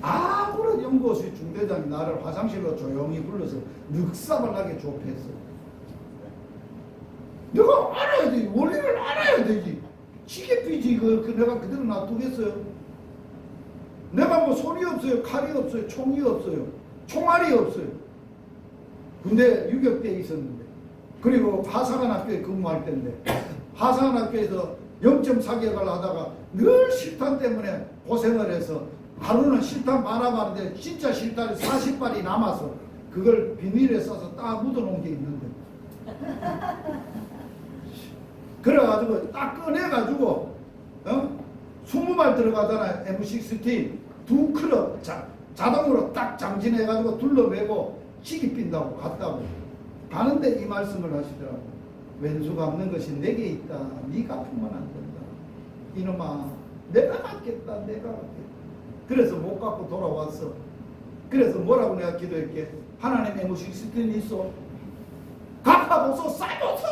아무런 연구소의 중대장이 나를 화장실로 조용히 불러서 늑사발하게 좁혔어. 내가 알아야 돼. 원리를 알아야 되지. 시계피지 내가 그대로 놔두겠어요? 내가 뭐 손이 없어요. 칼이 없어요. 총이 없어요. 총알이 없어요. 근데 유격대에 있었는데 그리고 하사관 학교에 근무할 때인데 하사관 학교에서 0.4개월 하다가 늘 실탄 때문에 고생을 해서 하루는 실탄 말아봤는데 진짜 실탄이 40발이 남아서 그걸 비닐에 싸서 딱 묻어놓은 게 있는데 그래가지고 딱 꺼내가지고 20발 들어가잖아요. M16 두 클럽 자동으로 딱 장진해가지고 둘러매고 치기 빈다고 갔다고 가는데 이 말씀을 하시더라고. 왼수가 없는 것이 내게 있다. 네가 아프면 안 된다. 이놈아 내가 낫겠다. 내가 낫겠다. 그래서 못 갖고 돌아왔어. 그래서 뭐라고 내가 기도했게? 하나님 M16이 있어. 갚아보소. 쏴보소.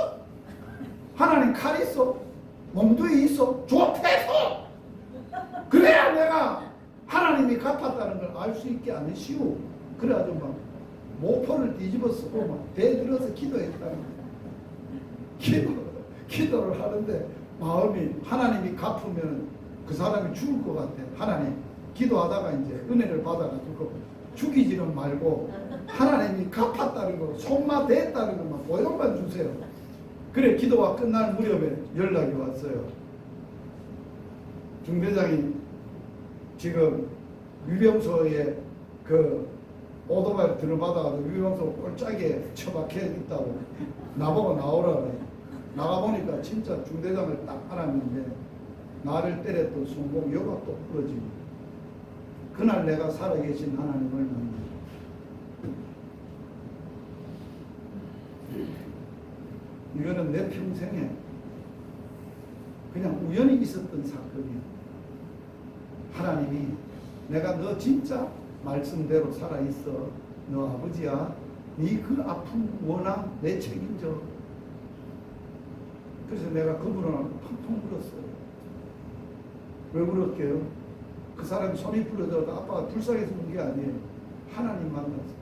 하나님 칼 있어. 몽두에 있어. 좁혀서. 그래야 내가 하나님이 갚았다는 걸 알 수 있게 안 해시오. 그래가지고 막 모포를 뒤집어 쓰고 막 대들어서 기도했다는 거야. 기도를 하는데 마음이 하나님이 갚으면 그 사람이 죽을 것 같아. 하나님 기도하다가 이제 은혜를 받아가지고 죽이지는 말고 하나님이 갚았다는 거, 손마 대했다는 것만 보여만 주세요. 그래 기도가 끝날 무렵에 연락이 왔어요. 중대장이 지금 유병소에 그 오토바이를 들어받아가지고 유병소 꼴짝에 처박혀 있다고 나보고 나오라 그래. 나가보니까 진짜 중대장을 딱 알았는데 나를 때렸던 손목 여가 또 부러지고 그날 내가 살아계신 하나님을 만나. 이거는 내 평생에 그냥 우연히 있었던 사건이야. 하나님이 내가 너 진짜 말씀대로 살아있어. 너 아버지야. 네 그 아픔 원한 내 책임져. 그래서 내가 그분을 펑펑 울었어요. 왜 울었게요? 그 사람이 손이 풀려들어도 아빠가 불쌍해서 운 게 아니에요. 하나님 만났어.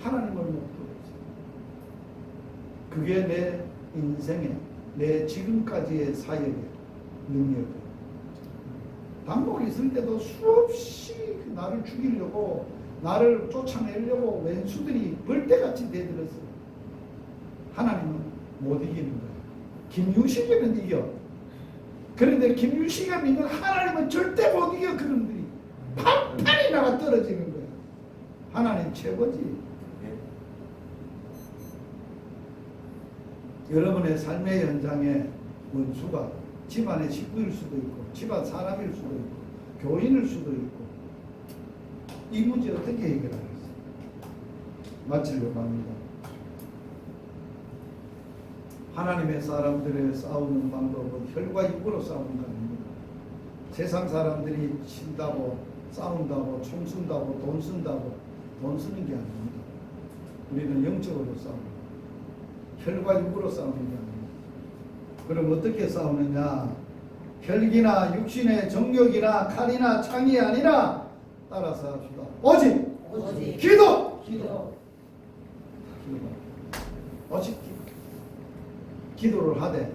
하나님을 못 들었어. 그게 내 인생에 내 지금까지의 사역의 능력이에요. 당복 있을 때도 수없이 나를 죽이려고 나를 쫓아내려고 왼수들이 벌떼같이 대들었어요. 하나님은 못 이기는 거예요. 김유식이면 이겨. 그런데 김유식이 믿는 하나님은 절대 못 이겨. 그놈들이 판판이 나가 떨어지는 거예요. 하나님 최고지. 여러분의 삶의 현장에 원수가 집안의 식구일 수도 있고 집안 사람일 수도 있고 교인일 수도 있고 이 문제 어떻게 해결하겠어요? 마치려고 합니다. 하나님의 사람들의 싸우는 방법은 혈과 육으로 싸우는 거 아닙니다. 세상 사람들이 친다고 싸운다고 총 쓴다고 돈 쓴다고 돈 쓰는 게 아닙니다. 우리는 영적으로 싸웁니다. 혈과 육으로 싸우는 게 아닙니다. 그럼 어떻게 싸우느냐? 혈기나 육신의 정욕이나 칼이나 창이 아니라 따라서 합시다. 오직 기도. 오직 기도를 하되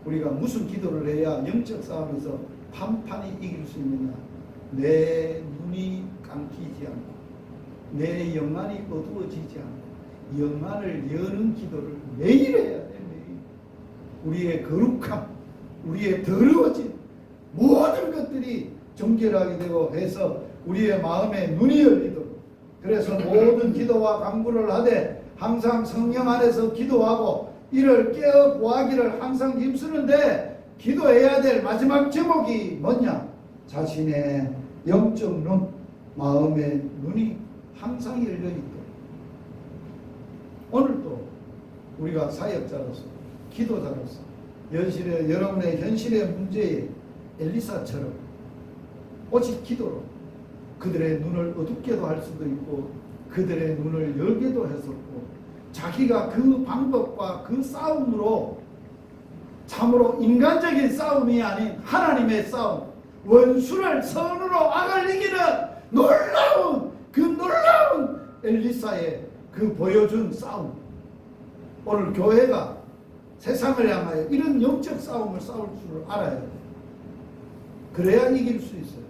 우리가 무슨 기도를 해야 영적 싸움에서 판판이 이길 수 있느냐? 내 눈이 감기지 않고 내 영안이 어두워지지 않고 영안을 여는 기도를 매일 해야 돼. 매일. 우리의 거룩함, 우리의 더러워짐 모든 것들이 정결하게 되고 해서 우리의 마음에 눈이 열리도록 그래서 모든 기도와 간구를 하되 항상 성령 안에서 기도하고 이를 깨어 구하기를 항상 힘쓰는데 기도해야 될 마지막 제목이 뭐냐? 자신의 영적 눈, 마음의 눈이 항상 열려있도록. 오늘도 우리가 사역자로서 기도자로서 여러분의 현실의 문제에 엘리사처럼 오직 기도로 그들의 눈을 어둡게도 할 수도 있고 그들의 눈을 열게도 했었고 자기가 그 방법과 그 싸움으로 참으로 인간적인 싸움이 아닌 하나님의 싸움, 원수를 선으로 악을이기는 놀라운 엘리사의 그 보여준 싸움. 오늘 교회가 세상을 향하여 이런 영적 싸움을 싸울 줄 알아야 돼요. 그래야 이길 수 있어요.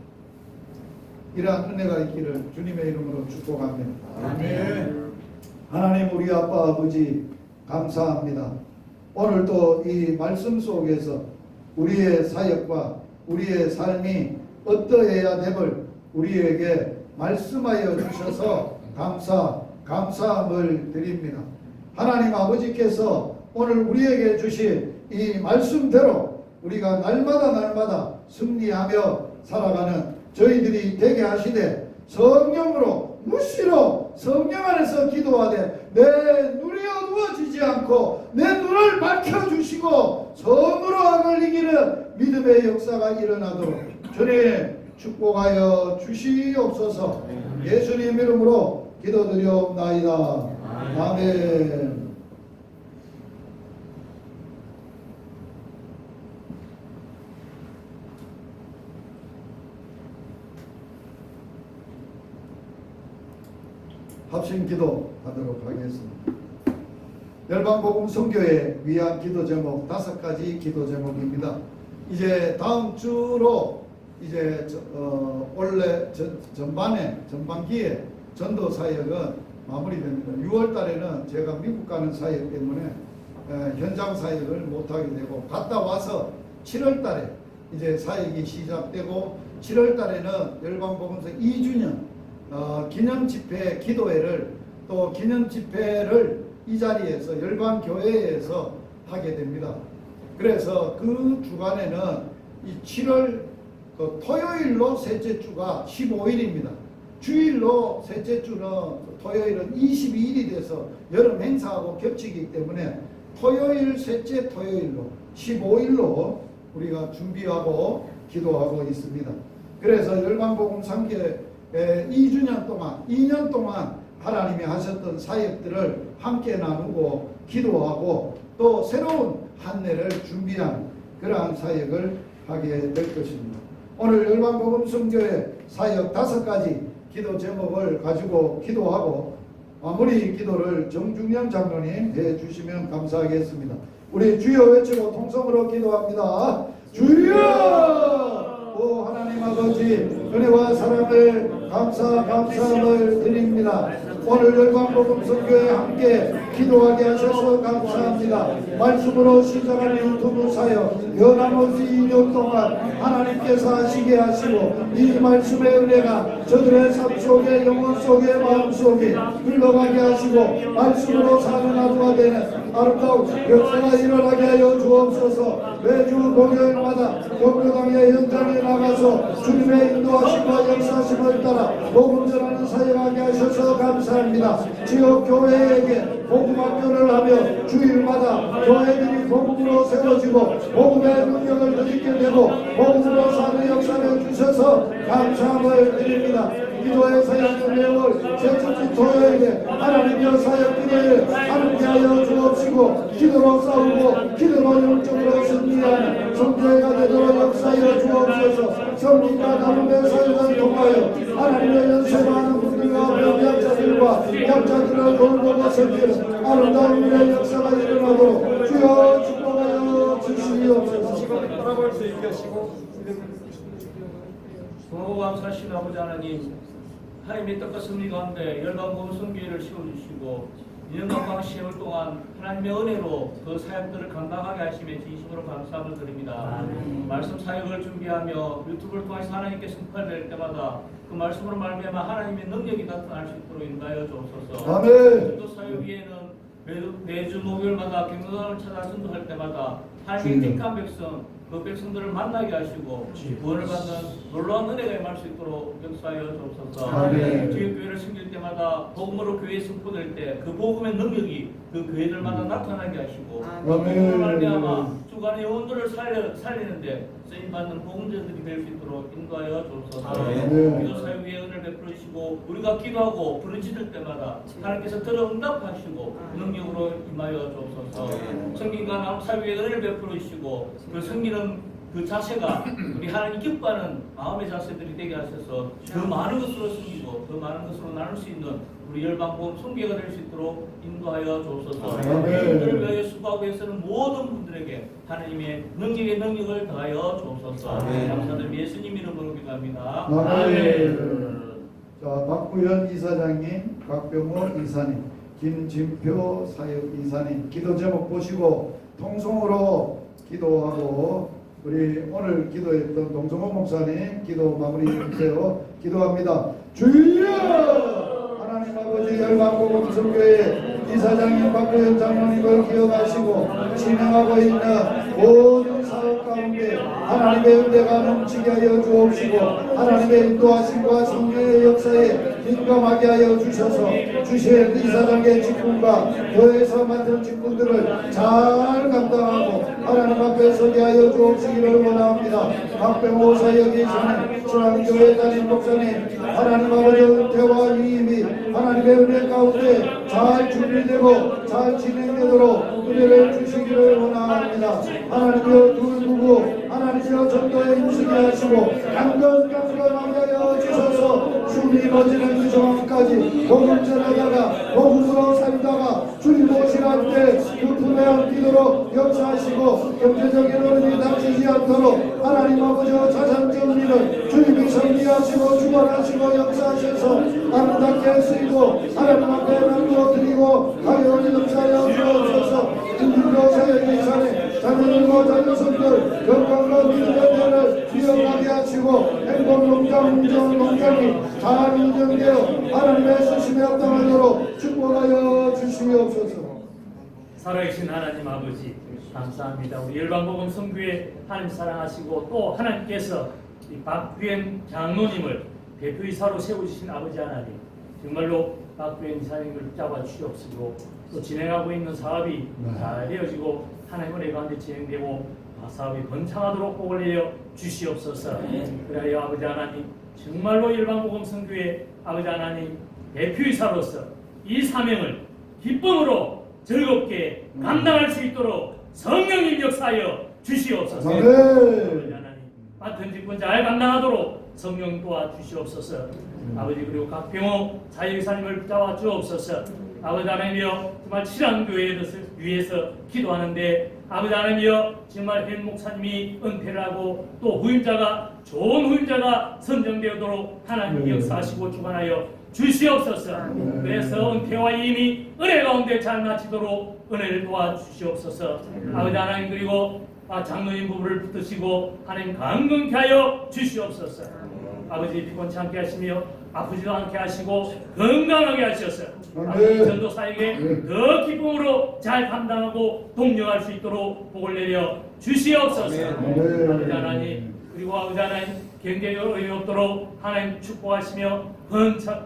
이러한 은혜가 있기를 주님의 이름으로 축복합니다.
아멘.
하나님 우리 아빠 아버지 감사합니다. 오늘도 이 말씀 속에서 우리의 사역과 우리의 삶이 어떠해야 됨을 우리에게 말씀하여 주셔서 감사함을 드립니다. 하나님 아버지께서 오늘 우리에게 주신 이 말씀대로 우리가 날마다 승리하며 살아가는 저희들이 되게 하시되 성령으로 무시로 성령 안에서 기도하되 내 눈이 어두워지지 않고 내 눈을 밝혀주시고 성으로 악을 이기는 믿음의 역사가 일어나도록 주님 축복하여 주시옵소서. 예수님 이름으로 기도드리옵나이다. 아멘. 합심기도 하도록 하겠습니다. 열방복음 선교회 위한 기도 제목 5가지 기도 제목입니다. 이제 다음 주로 이제 원래 전반기에 전도 사역은 마무리됩니다. 6월 달에는 제가 미국 가는 사역 때문에 현장 사역을 못하게 되고 갔다 와서 7월 달에 이제 사역이 시작되고 7월 달에는 열방복음서 2주년 기념집회 기도회를 또 기념집회를 이 자리에서 열방교회에서 하게 됩니다. 그래서 그 주간에는 이 7월 토요일로 셋째 주가 15일입니다. 주일로 셋째 주는 토요일은 22일이 돼서 여름 행사하고 겹치기 때문에 토요일 셋째 토요일로 15일로 우리가 준비하고 기도하고 있습니다. 그래서 열방복음 상계 2주년 동안 2년 동안 하나님이 하셨던 사역들을 함께 나누고 기도하고 또 새로운 한 해를 준비한 그러한 사역을 하게 될 것입니다. 오늘 열방복음 선교회 사역 5가지 기도 제목을 가지고 기도하고 마무리 기도를 정중영 장로님 해주시면 감사하겠습니다. 우리 주여 외치고 통성으로 기도합니다. 주여! 오 하나님 아버지 은혜와 사랑을 감사함을 드립니다. 오늘 열방복음 선교회 함께 기도하게 하셔서 감사합니다. 말씀으로 시작한 유튜브 사역 연함없이 2년 동안 하나님께서 하시게 하시고 이 말씀의 은혜가 저들의 삶 속에 영혼 속에 마음 속에 흘러가게 하시고 말씀으로 사는 하루가 되는 아름다운 역사가 일어나게 하여 주옵소서. 매주 목요일마다 경로당의 현장에 나가서 주님의 인도하심과 역사심을 따라 복음 전하는 사역하게 하셔서 감사합니다. 지역 교회에게 복음학교를 하며 주일마다 교회들이 복음으로 세워지고 복음의 능력을 느끼게 되고 복음으로 사는 역사를 주셔서 감사함을 드립니다. 기도의 사역 내용을 셋째 토요일에 하나님의 사역 기도에 함께하여 주옵시고 기도로 싸우고 기도로 영적으로 승리하는 성교회가 되도록 역사하여 주옵소서. 성리과 나눔의 사역을 통하여 하나님의 연세 많은 분들과 병약자들과 약자들을 돌보고 섬기는 아름다운 일의 역사가 일어나도록 주여 축복하여 주시옵소서.
돌아볼 수 있게 하시고
고마워 감사하신 아버지 하나님, 하나님의 뜻과 섭리 가운데 열방복음 선교회를 세워주시고 2년간 방시험을 동안 하나님의 은혜로 그 사역들을 감당하게 하심에 진심으로 감사함을 드립니다. 말씀 사역을 준비하며 유튜브를 통해서 하나님께 선포될 때마다 그 말씀으로 말미암아 하나님의 능력이 나타날 수 있도록 인도하여 주옵소서.
아멘.
또 사역 위에는
매주 목요일마다 경로당을 찾아 순종할 때마다 하나님의 택한 백성, 그 백성들을 만나게 하시고 구원을 받는 놀라운 은혜가 임할 수 있도록 역사하여 주옵소서.
아멘.
주의 교회를 섬길 때마다 복음으로 교회 선포될 때 그 복음의 능력이 그 교회들마다 나타나게 하시고
아멘.
복음으로 말미암아 주간의 영혼들을 살리는데 쓰임받는 복음자들이 될 수 있도록 인도하여 주옵소서.
아멘.
기도 사역에 은혜를 베풀어 주시고 우리가 기도하고 부르짖을 때마다 하나님께서 들어 응답하시고 능력으로 임하여 주옵소서. 성경과 나눔 사역에 은혜를 베풀어 주시고 그 섬기는 그 자세가 우리 하나님 기뻐하는 마음의 자세들이 되게 하셔서 더 많은 것으로 섬기고 더 많은 것으로 나눌 수 있는 우리 열방복음 선교가 될 수 있도록 인도하여 주옵소서.
아멘.
이들을 위하여 수고하고 애쓰는 모든 분들에게 하나님의 능력을 더하여 주옵소서.
아멘.
감사드리며 예수님 이름으로 기도합니다.
아멘. 자, 박구현 이사장님, 박병호 이사님, 김진표 사역 이사님 기도 제목 보시고 통성으로 기도하고 우리 오늘 기도했던 동성호 목사님 기도 마무리 해주세요. 기도합니다. 주여! 하나님 아버지 열방복음 선교회 이사장님 박구현 장로님을 기억하시고 진행하고 있는 모든 사업 가운데 하나님의 은혜가 넘치게 하여 주옵시고 하나님의 인도하심과 성령의 역사에 민감하게 하여 주셔서 주실 이사장의 직분과 교회에서 맡은 직분들을 잘 감당하고 하나님 앞에 서게 하여 주옵시기를 원합니다. 박병호 사역의 이사님, 중앙교회 담임 목사님, 하나님 아버지 은혜와 위임이 하나님의 은혜 가운데 잘 준비되고 잘 진행되도록 은혜를 주시기를 원합니다. 하나님이여 두 부부 하나님이여 전도에 힘쓰게 하시고 강건하게 하여 주셔서 숨이 멎는 그 정황까지 복음 전하다가 복음으로 살다가 주님 오시랄 때 그 품에 안기도록 역사하시고 경제적인 어려움이 닥치지 않도록 하나님 아버지와 자산 정리를 주님이 정리하시고 주관하시고 역사하셔서 아름답게 쓰이고 하나님 앞에 나누어 드리고 하여 역사하여 주옵소서. 인도 사역의 사회 자녀들과 자녀손들 건강과 믿음의 대를 이어가게 하시고 행복농장 운전농장이 잘 운전되어 하나님의 쓰심에 합당하도록 축복하여 주시옵소서.
살아계신 하나님 아버지 감사합니다. 우리 열방복음 선교회 하나님 사랑하시고 또 하나님께서 이 박규현 장로님을 대표이사로 세우신 아버지 하나님 정말로 박규현 이사님을 붙잡아 주시옵시고 또 진행하고 있는 사업이 잘 되어지고 하나님 은혜 가운데 진행되고 사업이 번창하도록 복을 내려 주시옵소서. 그래야 아버지 하나님 정말로 열방복음 선교회 아버지 하나님 대표이사로서 이 사명을 기쁨으로 즐겁게 감당할 수 있도록 성령님 역사하여 주시옵소서. 아버지 하나님 맡은 직분 잘 감당하도록 성령 도와 주시옵소서. 아버지 그리고 각병호 사역이사님을 붙잡아 주옵소서. 아버지 하나님이여 정말 친환교회에 위해서 기도하는데 아버지 하나님이여 정말 현 목사님이 은퇴를 하고 또 후임자가 좋은 후임자가 선정되도록 하나님 역사하시고 주관하여 주시옵소서. 그래서 은퇴와 이미 은혜 가운데 잘 마치도록 은혜를 도와주시옵소서. 아버지 하나님 그리고 장로님 부부를 붙드시고 하나님 강건케 하여 주시옵소서. 아버지 피곤치 않게 하시며 아프지도 않게 하시고 건강하게 하셔서 아버지 전도사에게 더 기쁨으로 잘 감당하고 동력할 수 있도록 복을 내려 주시옵소서. 아버지 하나님 그리고 아버지 하나님 경제적으로 어려움이 없도록 하나님 축복하시며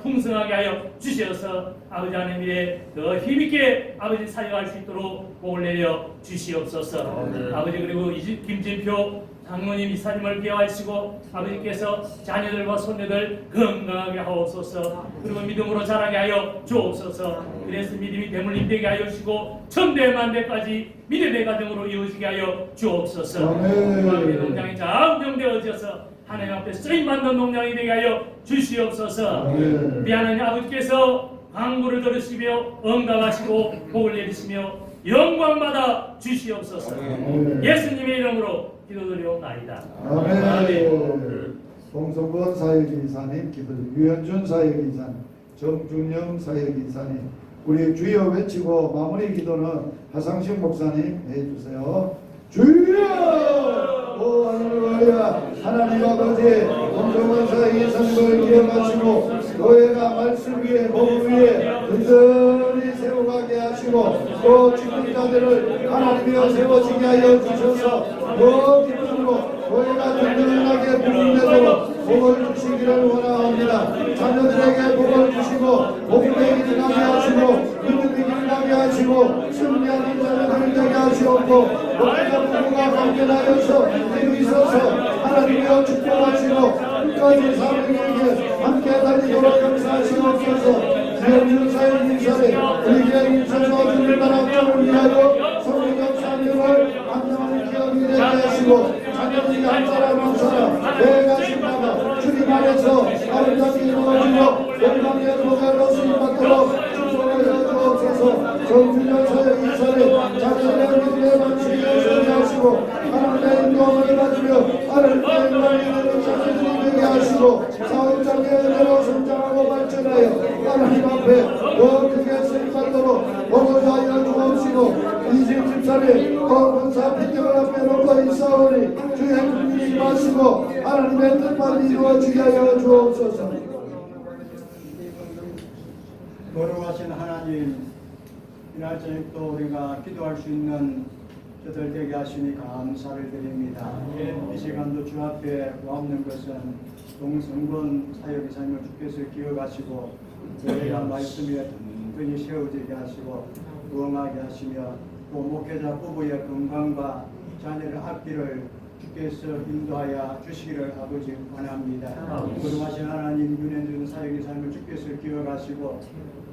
풍성하게 하여 주셔서 아버지 하나님의 더 힘있게 아버지 사역할 수 있도록 복을 내려 주시옵소서. 아버지 그리고 김진표 장로님 이사님을 기억하시고 아버지께서 자녀들과 손녀들 건강하게 하옵소서. 그리고 믿음으로 자라게 하여 주옵소서. 그래서 믿음이 대물림 되게 하여 주시고 천대만대까지 믿음의 가정으로 이어지게 하여 주옵소서. 아버지 농장이 잘 운영되어져서 하나님 앞에 쓰임받는 농장이 되게 하여 주시옵소서. 우리 하나님 아버지께서 강구를 들으시며 응답하시고 복을 내리시며 영광받아 주시옵소서. 예수님의 이름으로 기도드리옵나이다.
아멘. 봉성권 사역이사님 기도, 유현준 사역이사님, 정준영 사역이사님, 우리 주여 외치고 마무리 기도는 하상식 목사님 해주세요. 주여! 오 할렐루야! 하나님 아버지 봉성권 사역이사님을 기억하시고 교회가 말씀 위에 복음 위에 든든히 온전히 세워가게 하시고 또 죽은 자들을 하나님이여 세워지게 하여 주셔서 더 기쁨으로 교회가 든든하게 부흥되도록 복을 주시기를 원합니다. 자녀들에게 복을 주시고 복음의 길이 가게 하시고 믿음의 길이 가게 하시고 승리한 인자를 되게 하시옵고 목회자 부부가 강건하여서 힘이 있어서 하나님이여 축복하시고 끝까지 사명에게 함께 달리도록 역사하시옵소서. 주여 사역 인사를 우리 교회 인사서 주님 나라 복을 위하여 성령적 사명을 감당하는 기업이 되게 하시고 자녀들이 한 사람 한 사람 매일가십마다 주님 안에서 아름답게 이루어지고 영광의 도가로 쓰임받도록 축복을 주옵소서. 정준영 사역 인사를 자녀들의 믿음의 방식에 소개하시고 하나님의 인도함을 받으며 하나님의 영광이 되는 자녀들이 되게 하시고 사업장의 은혜로 성장하고 발전하여 하나님 앞에 더 크게 쓰임받도록 복을 하여 주옵시고 이집 집사를 권사 핏대를 앞에 놓고 있사오니 주의 긍휼히 마시고 하나님의 뜻만 이루어지게 하여 주옵소서.
거룩하신 하나님, 이날 저녁 또 우리가 기도할 수 있는 저들 되게 하시니 감사를 드립니다. 이 시간도 주 앞에 와없는 것은 동성권 사역이사님을 주께서 기억하시고 저희가 말씀에 든든히 세워지게 하시고 부흥하게 하시며 또 목회자 부부의 건강과 자녀를 앞길을 주께서 인도하여 주시기를 아버지 원합니다. 거룩하신 하나님 윤현준 사역이사님을 주께서 기억하시고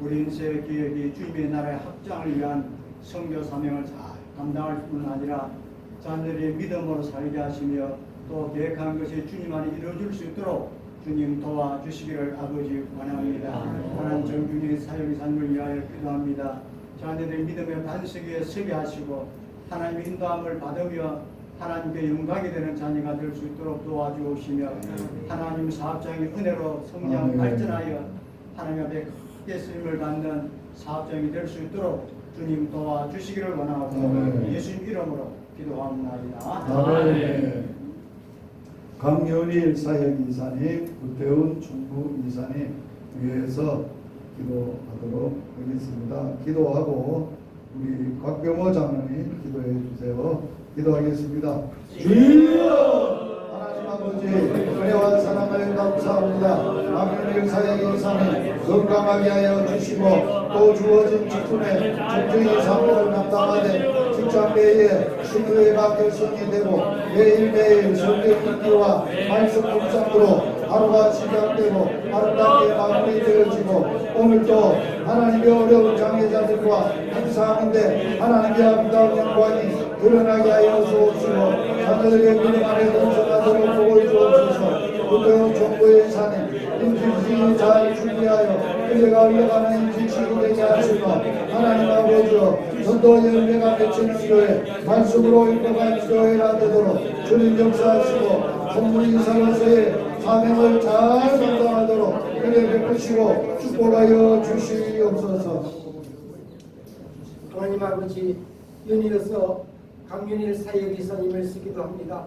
우리 인생의 기획이 주님의 나라의 확장을 위한 선교 사명을 잘 감당할 뿐 아니라 자녀들이 믿음으로 살게 하시며 또 계획한 것이 주님 안에 이루어질 수 있도록 주님 도와주시기를 아버지 원합니다. 하나님 정준희 사역이사님을 위하여 기도합니다. 자녀들의 믿음의 반석에 서게 하시고 하나님의 인도함을 받으며 하나님께 영광이 되는 자녀가 될 수 있도록 도와주시며 하나님 사업장의 은혜로 성장 발전하여 하나님 앞에 크게 쓰임을 받는 사업장이 될 수 있도록 주님 도와주시기를 원하고 예수님 이름으로 기도합니다.
강연일 사역이사님, 구태훈 중부이사님 위해서 기도하도록 하겠습니다. 기도하고 우리 곽병호 장로님 기도해 주세요. 기도하겠습니다. 주여! 하나님 아버지 은혜와 사랑을 감사합니다. 강연일 사역이사님 건강하게 하여 주시고 또 주어진 직분에 정중히 사명을 감당하되 직장 내에 신뢰가 결성이 되고 매일매일 성경 읽기와 말씀 묵상으로 하루가 시작되고 아름답게 마무리되어지고 오늘도 하나님의 어려운 장애자들과 행사하는데 하나님의 아름다운 영광이 드러나게 하여 주옵시고 자녀들의 믿음 안에 동성하도록 복을 주옵소서. 부끄러운 정부의 사님 인식이 잘 준비하여 그대가 흘러가는 인식이 되게 하시고 하나님 아버지여 전도 열매가 맺히는 교회 말씀으로 읽어간 교회가 되도록 주님 역사하시고 성문인 사로서의 사명을 잘 감당하도록 은혜 베푸시고 축복하여 주시옵소서.
하나님 아버지 연이어서 강윤일 사역이사님을 쓰기도 합니다.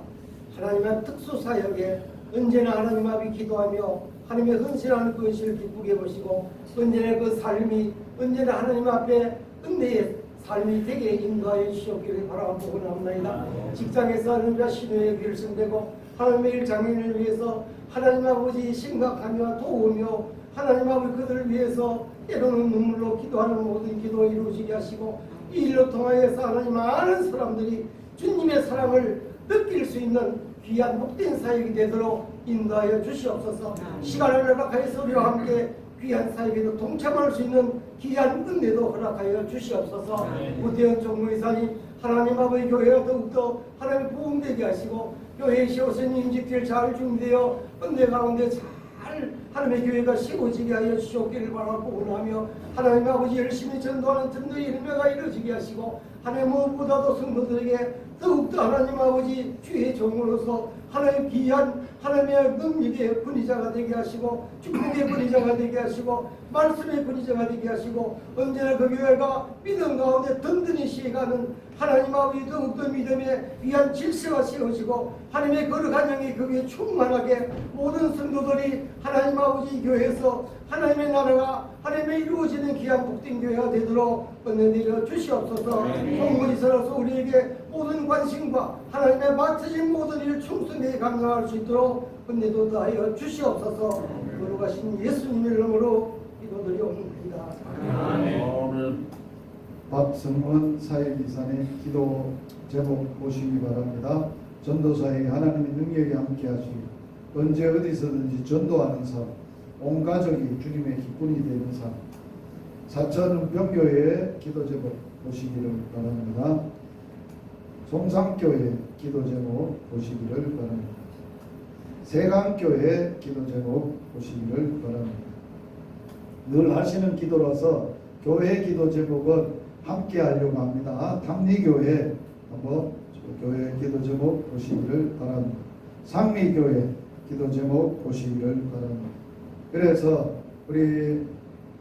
하나님의 특수 사역에 언제나 하나님 앞에 기도하며 하나님의 헌신하는 그 헌신을 기쁘게 보시고 언제나 그 삶이 언제나 하나님 앞에 은혜의 삶이 되게 인도하여 주시옵기를 바라보고 나옵나이다. 직장에서 하나님과 신뢰에 결성되고 하나님의 일장인을 위해서 하나님 아버지 심각하며 도우며 하나님 아버지 그들을 위해서 때로는 눈물로 기도하는 모든 기도 이루어지게 하시고 이 일로 통하여서 하나님 많은 사람들이 주님의 사랑을 느낄 수 있는 귀한 복된 사역이 되도록 인도하여 주시옵소서. 시간을 허락하여서 우리와 함께 귀한 사역에도 동참할 수 있는 귀한 은혜도 허락하여 주시옵소서. 구태현 총무이사님 하나님 아버지 교회가 더욱더 하나님 부흥되게 하시고 교회의 시오신 임직들 잘 준비되어 은혜 가운데 잘 하나님의 교회가 시고지게 하여 주시옵기를 바라고 원하며 하나님 아버지 열심히 전도하는 든든히 일매가 이루어지게 하시고 하나님 무엇보다도 성도들에게 더욱더 하나님 아버지 주의 종으로서 하나님 귀한 하나님의 능력의 분이자가 되게 하시고 축복의 분이자가 되게 하시고 말씀의 분이자가 되게 하시고 언제나 그 교회가 믿음 가운데 든든히 시행하는 하나님 아버지 더욱더 믿음에 위한 질서가 세워지고 하나님의 거룩한 영이 그 교회에 충만하게 모든 성도들이 하나님 아버지 교회에서 하나님의 나라가 하나님의 이루어지는 귀한 복된 교회가 되도록 은혜내려 주시옵소서. 성문이서로서 우리에게 모든 관심과 하나님의 맡으신 모든 일을 충성되게 감당할 수 있도록 은혜도 다하여 주시옵소서. 거룩하신 예수님의 이름으로 기도드리옵나이다.
아멘.
박성원 사역이사의 기도 제목 보시기 바랍니다. 전도사에게 하나님의 능력이 함께 하시고 언제 어디서든지 전도하는 삶, 온 가족이 주님의 기쁨이 되는 삶. 사천은평교회 기도 제목 보시기를 바랍니다. 송산교회 기도 제목 보시기를 바랍니다. 세강교회 기도 제목 보시기를 바랍니다. 늘 하시는 기도라서 교회 기도 제목은 함께 하려고 합니다. 탐리교회 한번 교회 기도 제목 보시기를 바랍니다. 상미교회 기도 제목 보시기를 바랍니다. 그래서 우리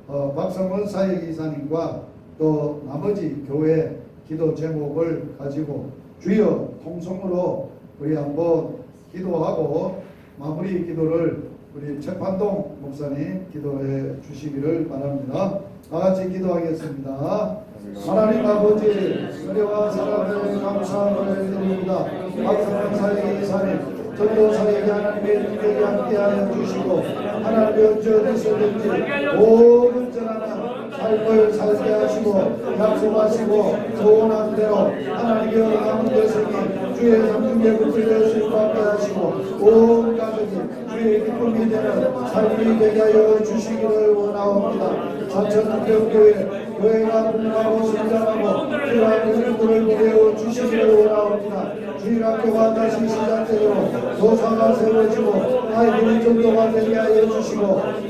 박성원 사역이사님과 또 나머지 교회 기도 제목을 가지고 주여 통성으로 우리 한번 기도하고 마무리 기도를 우리 최판동 목사님 기도해 주시기를 바랍니다. 다같이 기도하겠습니다. 하나님 아버지 은혜와 사랑을 감사함을 드립니다. 박성원 사역이사님 전도사에게 하나님의 능력이 함께하여 주시고 하나님의 언제 어디서든지 모든 전하는 삶을 살게 하시고 약속하시고 소원한 대로 하나님의 남은 되시니 주의 성중에 붙들려 주시고 함께 하시고 온 가족이 주의 기쁨이 되는 삶이 되게 하여 주시기를 원하옵니다. 사천은평교회 교회가 분명하고 성장하고 주의 이름들을 보내어 주시기를 원하옵니다. 주일학교가 다시 시작되도록 도사가 세워지고 아이들이 전도가 되게 하여 주시고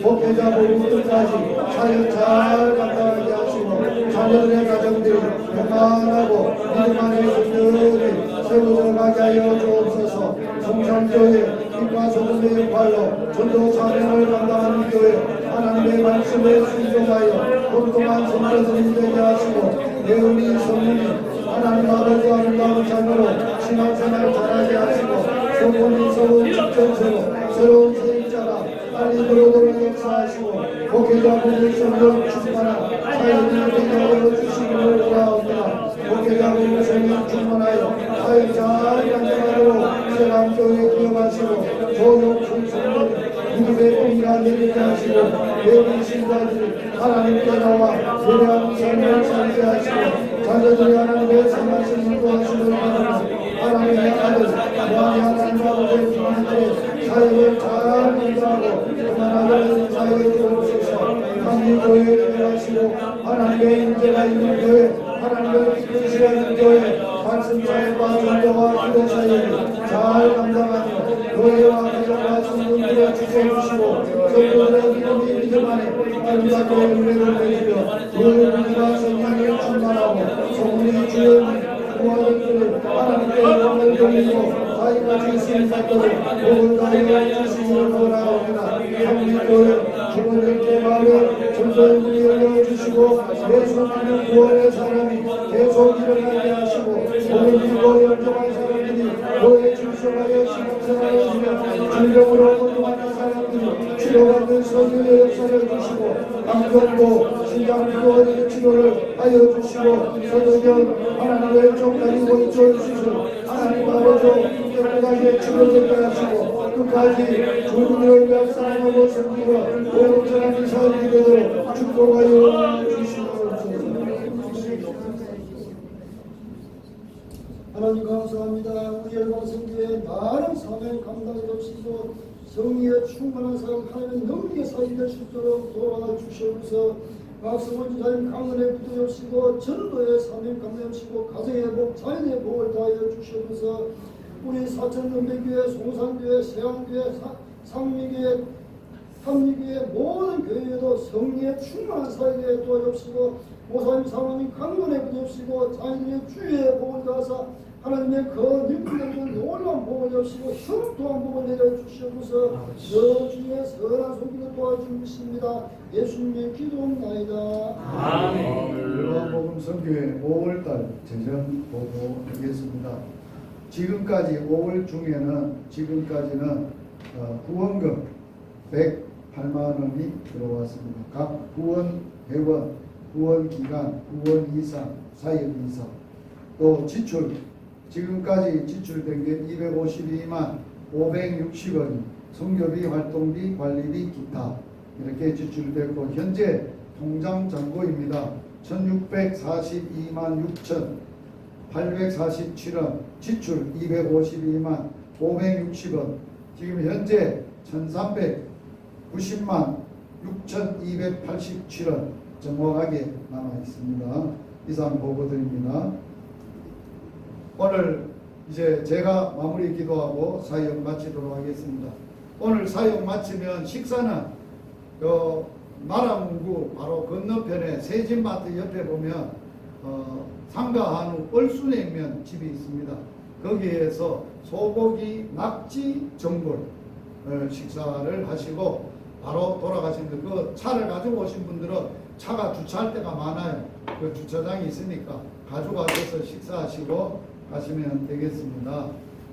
목회자 모임 끝까지 사역 잘 감당하게 하시고 자녀들의 가정들이 평안하고 믿음 안에 든든히 세워져 가게 하여 주옵소서. 성산교회 빛과 소금의 역할로 전도 사명을 감당하는 교회 하나님의 말씀에 순종하여 온동안 성도들이 되게 하시고 내은이 성령이 하나님 아버지 아름다운 자녀로 신앙생활 잘하게 하시고 소문이 서운 직전세로 새로운 세입자가 빨리 들어오도록 역사하시고 목회자분의 성령 충만한 사역이 되게 하여 주시기를 원하옵니다. 목회자분의 성령 충만하여 사역 잘 감당하도록 세상교회 기억하시고 조용 충성된 믿음의 공의가 되게 하시고 외국 신자들이 하나님께 나와 예배하는 삶을 살게 하시고 자녀들이 하나님의 생각을 인도하시는 하나님의 아들 왕의 하나님 아버지의 주님들의 사역을 잘 감당하고 그만하는 사역을 주옵소서. 한국교회를 하시고 하나님의 인재가 있는 교회 하나님을 기쁘시는 교회 말씀 사역과 전도와 기도 사역을 잘 감당하며 교회와 가정과 성도들을 주셔주시고 성도들의 믿음이 믿음 안에 아름답게 은혜를 내주며 교회가 성령을 충만하고 성문이 주의 구원을 하나님께 영광을 돌리고 사이까지 있으니 받도록 복을 다하여 주시기를 원하옵니다. 한국교회 주님께 마음에 전도의 문이 열려주시고 예수님의 구원의 사람이 계속 일어나게 하시고 오늘 믿고 연정한 사람들이 교회 출석하여 신앙생활을 하시며 질병으로 고통하는 사람들이 치료받는 성령의 역사를 주시고 감정도 신장피로의 치료를 하여 주시고 서도경 하나님의 종단이 원초의 수술 하나님 아버지 깨끗하게 치료되게 하시고 끝까지 주님을 위한 사랑하고 섬기고 온전한 삶이 되도록 축복하여 주시옵소서.
하나님 감사합니다. 우리 열방성교회 많은 사명 감당해 주시고 성의에 충만한 사람 하나님의 능력의 사역을 수 있도록 도와주시옵소서. 박성원 지사님 강건에 붙여주시고 전도의 사명 감당해 주시고 가정의 복 자연의 복을 다하여 주시옵소서. 우리 사천은평교회 송산교회 세안교회 상미교회 탐리교회 모든 교회에도 성리에 충만한 사역에 도와주시고
모사님 사모님 강건해 부여시고 자신의 주의 복을 다하사 하나님의 그 능력을 놀라운 복을 여시고 흉통한 복을 내려주시옵소서. 여주의 선한 소기를 도와주십니다. 예수님의 기도옵나이다.
아멘.
요한복음 선교회 5월달 재정 보고하겠습니다. 지금까지 5월 중에는 지금까지는 후원금 108만 원이 들어왔습니다. 각 후원 회원, 후원 기간, 후원 이상, 사역 이상, 또 지출 지금까지 지출된 게 252만 560원이 선교비, 활동비, 관리비, 기타 이렇게 지출됐고 현재 통장 잔고입니다. 1642만 6,847원, 지출 252만 560원, 지금 현재 1390만 6,287원 정확하게 남아 있습니다. 이상 보고드립니다. 오늘 이제 제가 마무리 기도하고 사역 마치도록 하겠습니다. 오늘 사역 마치면 식사는 마라문구 바로 건너편에 세진마트 옆에 보면 상가 한우 얼순냉면 집이 있습니다. 거기에서 소고기, 낙지, 전골 식사를 하시고 바로 돌아가시는데 그 차를 가지고 오신 분들은 차가 주차할 데가 많아요. 그 주차장이 있으니까 가져가셔서 식사하시고 가시면 되겠습니다.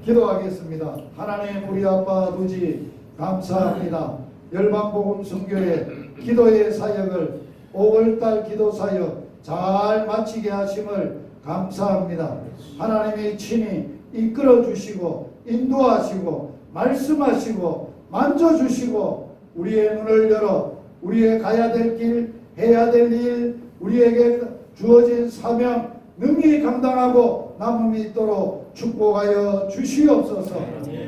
기도하겠습니다. 하나님 우리 아빠 아버지 감사합니다. 열방복음 선교회 기도의 사역을 5월달 기도 사역 잘 마치게 하심을 감사합니다. 하나님이 친히 이끌어 주시고 인도하시고 말씀하시고 만져주시고 우리의 눈을 열어 우리의 가야 될 길, 해야 될 일, 우리에게 주어진 사명 능히 감당하고 남음이 있도록 축복하여 주시옵소서.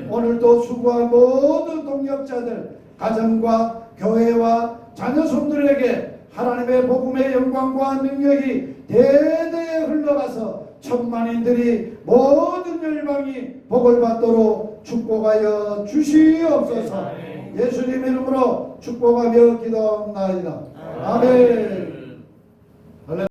오늘도 수고한 모든 동역자들, 가정과 교회와 자녀손들에게 하나님의 복음의 영광과 능력이 대대에 흘러가서 천만인들이 모든 열방이 복을 받도록 축복하여 주시옵소서. 예수님 이름으로 축복하며 기도합니다. 아멘.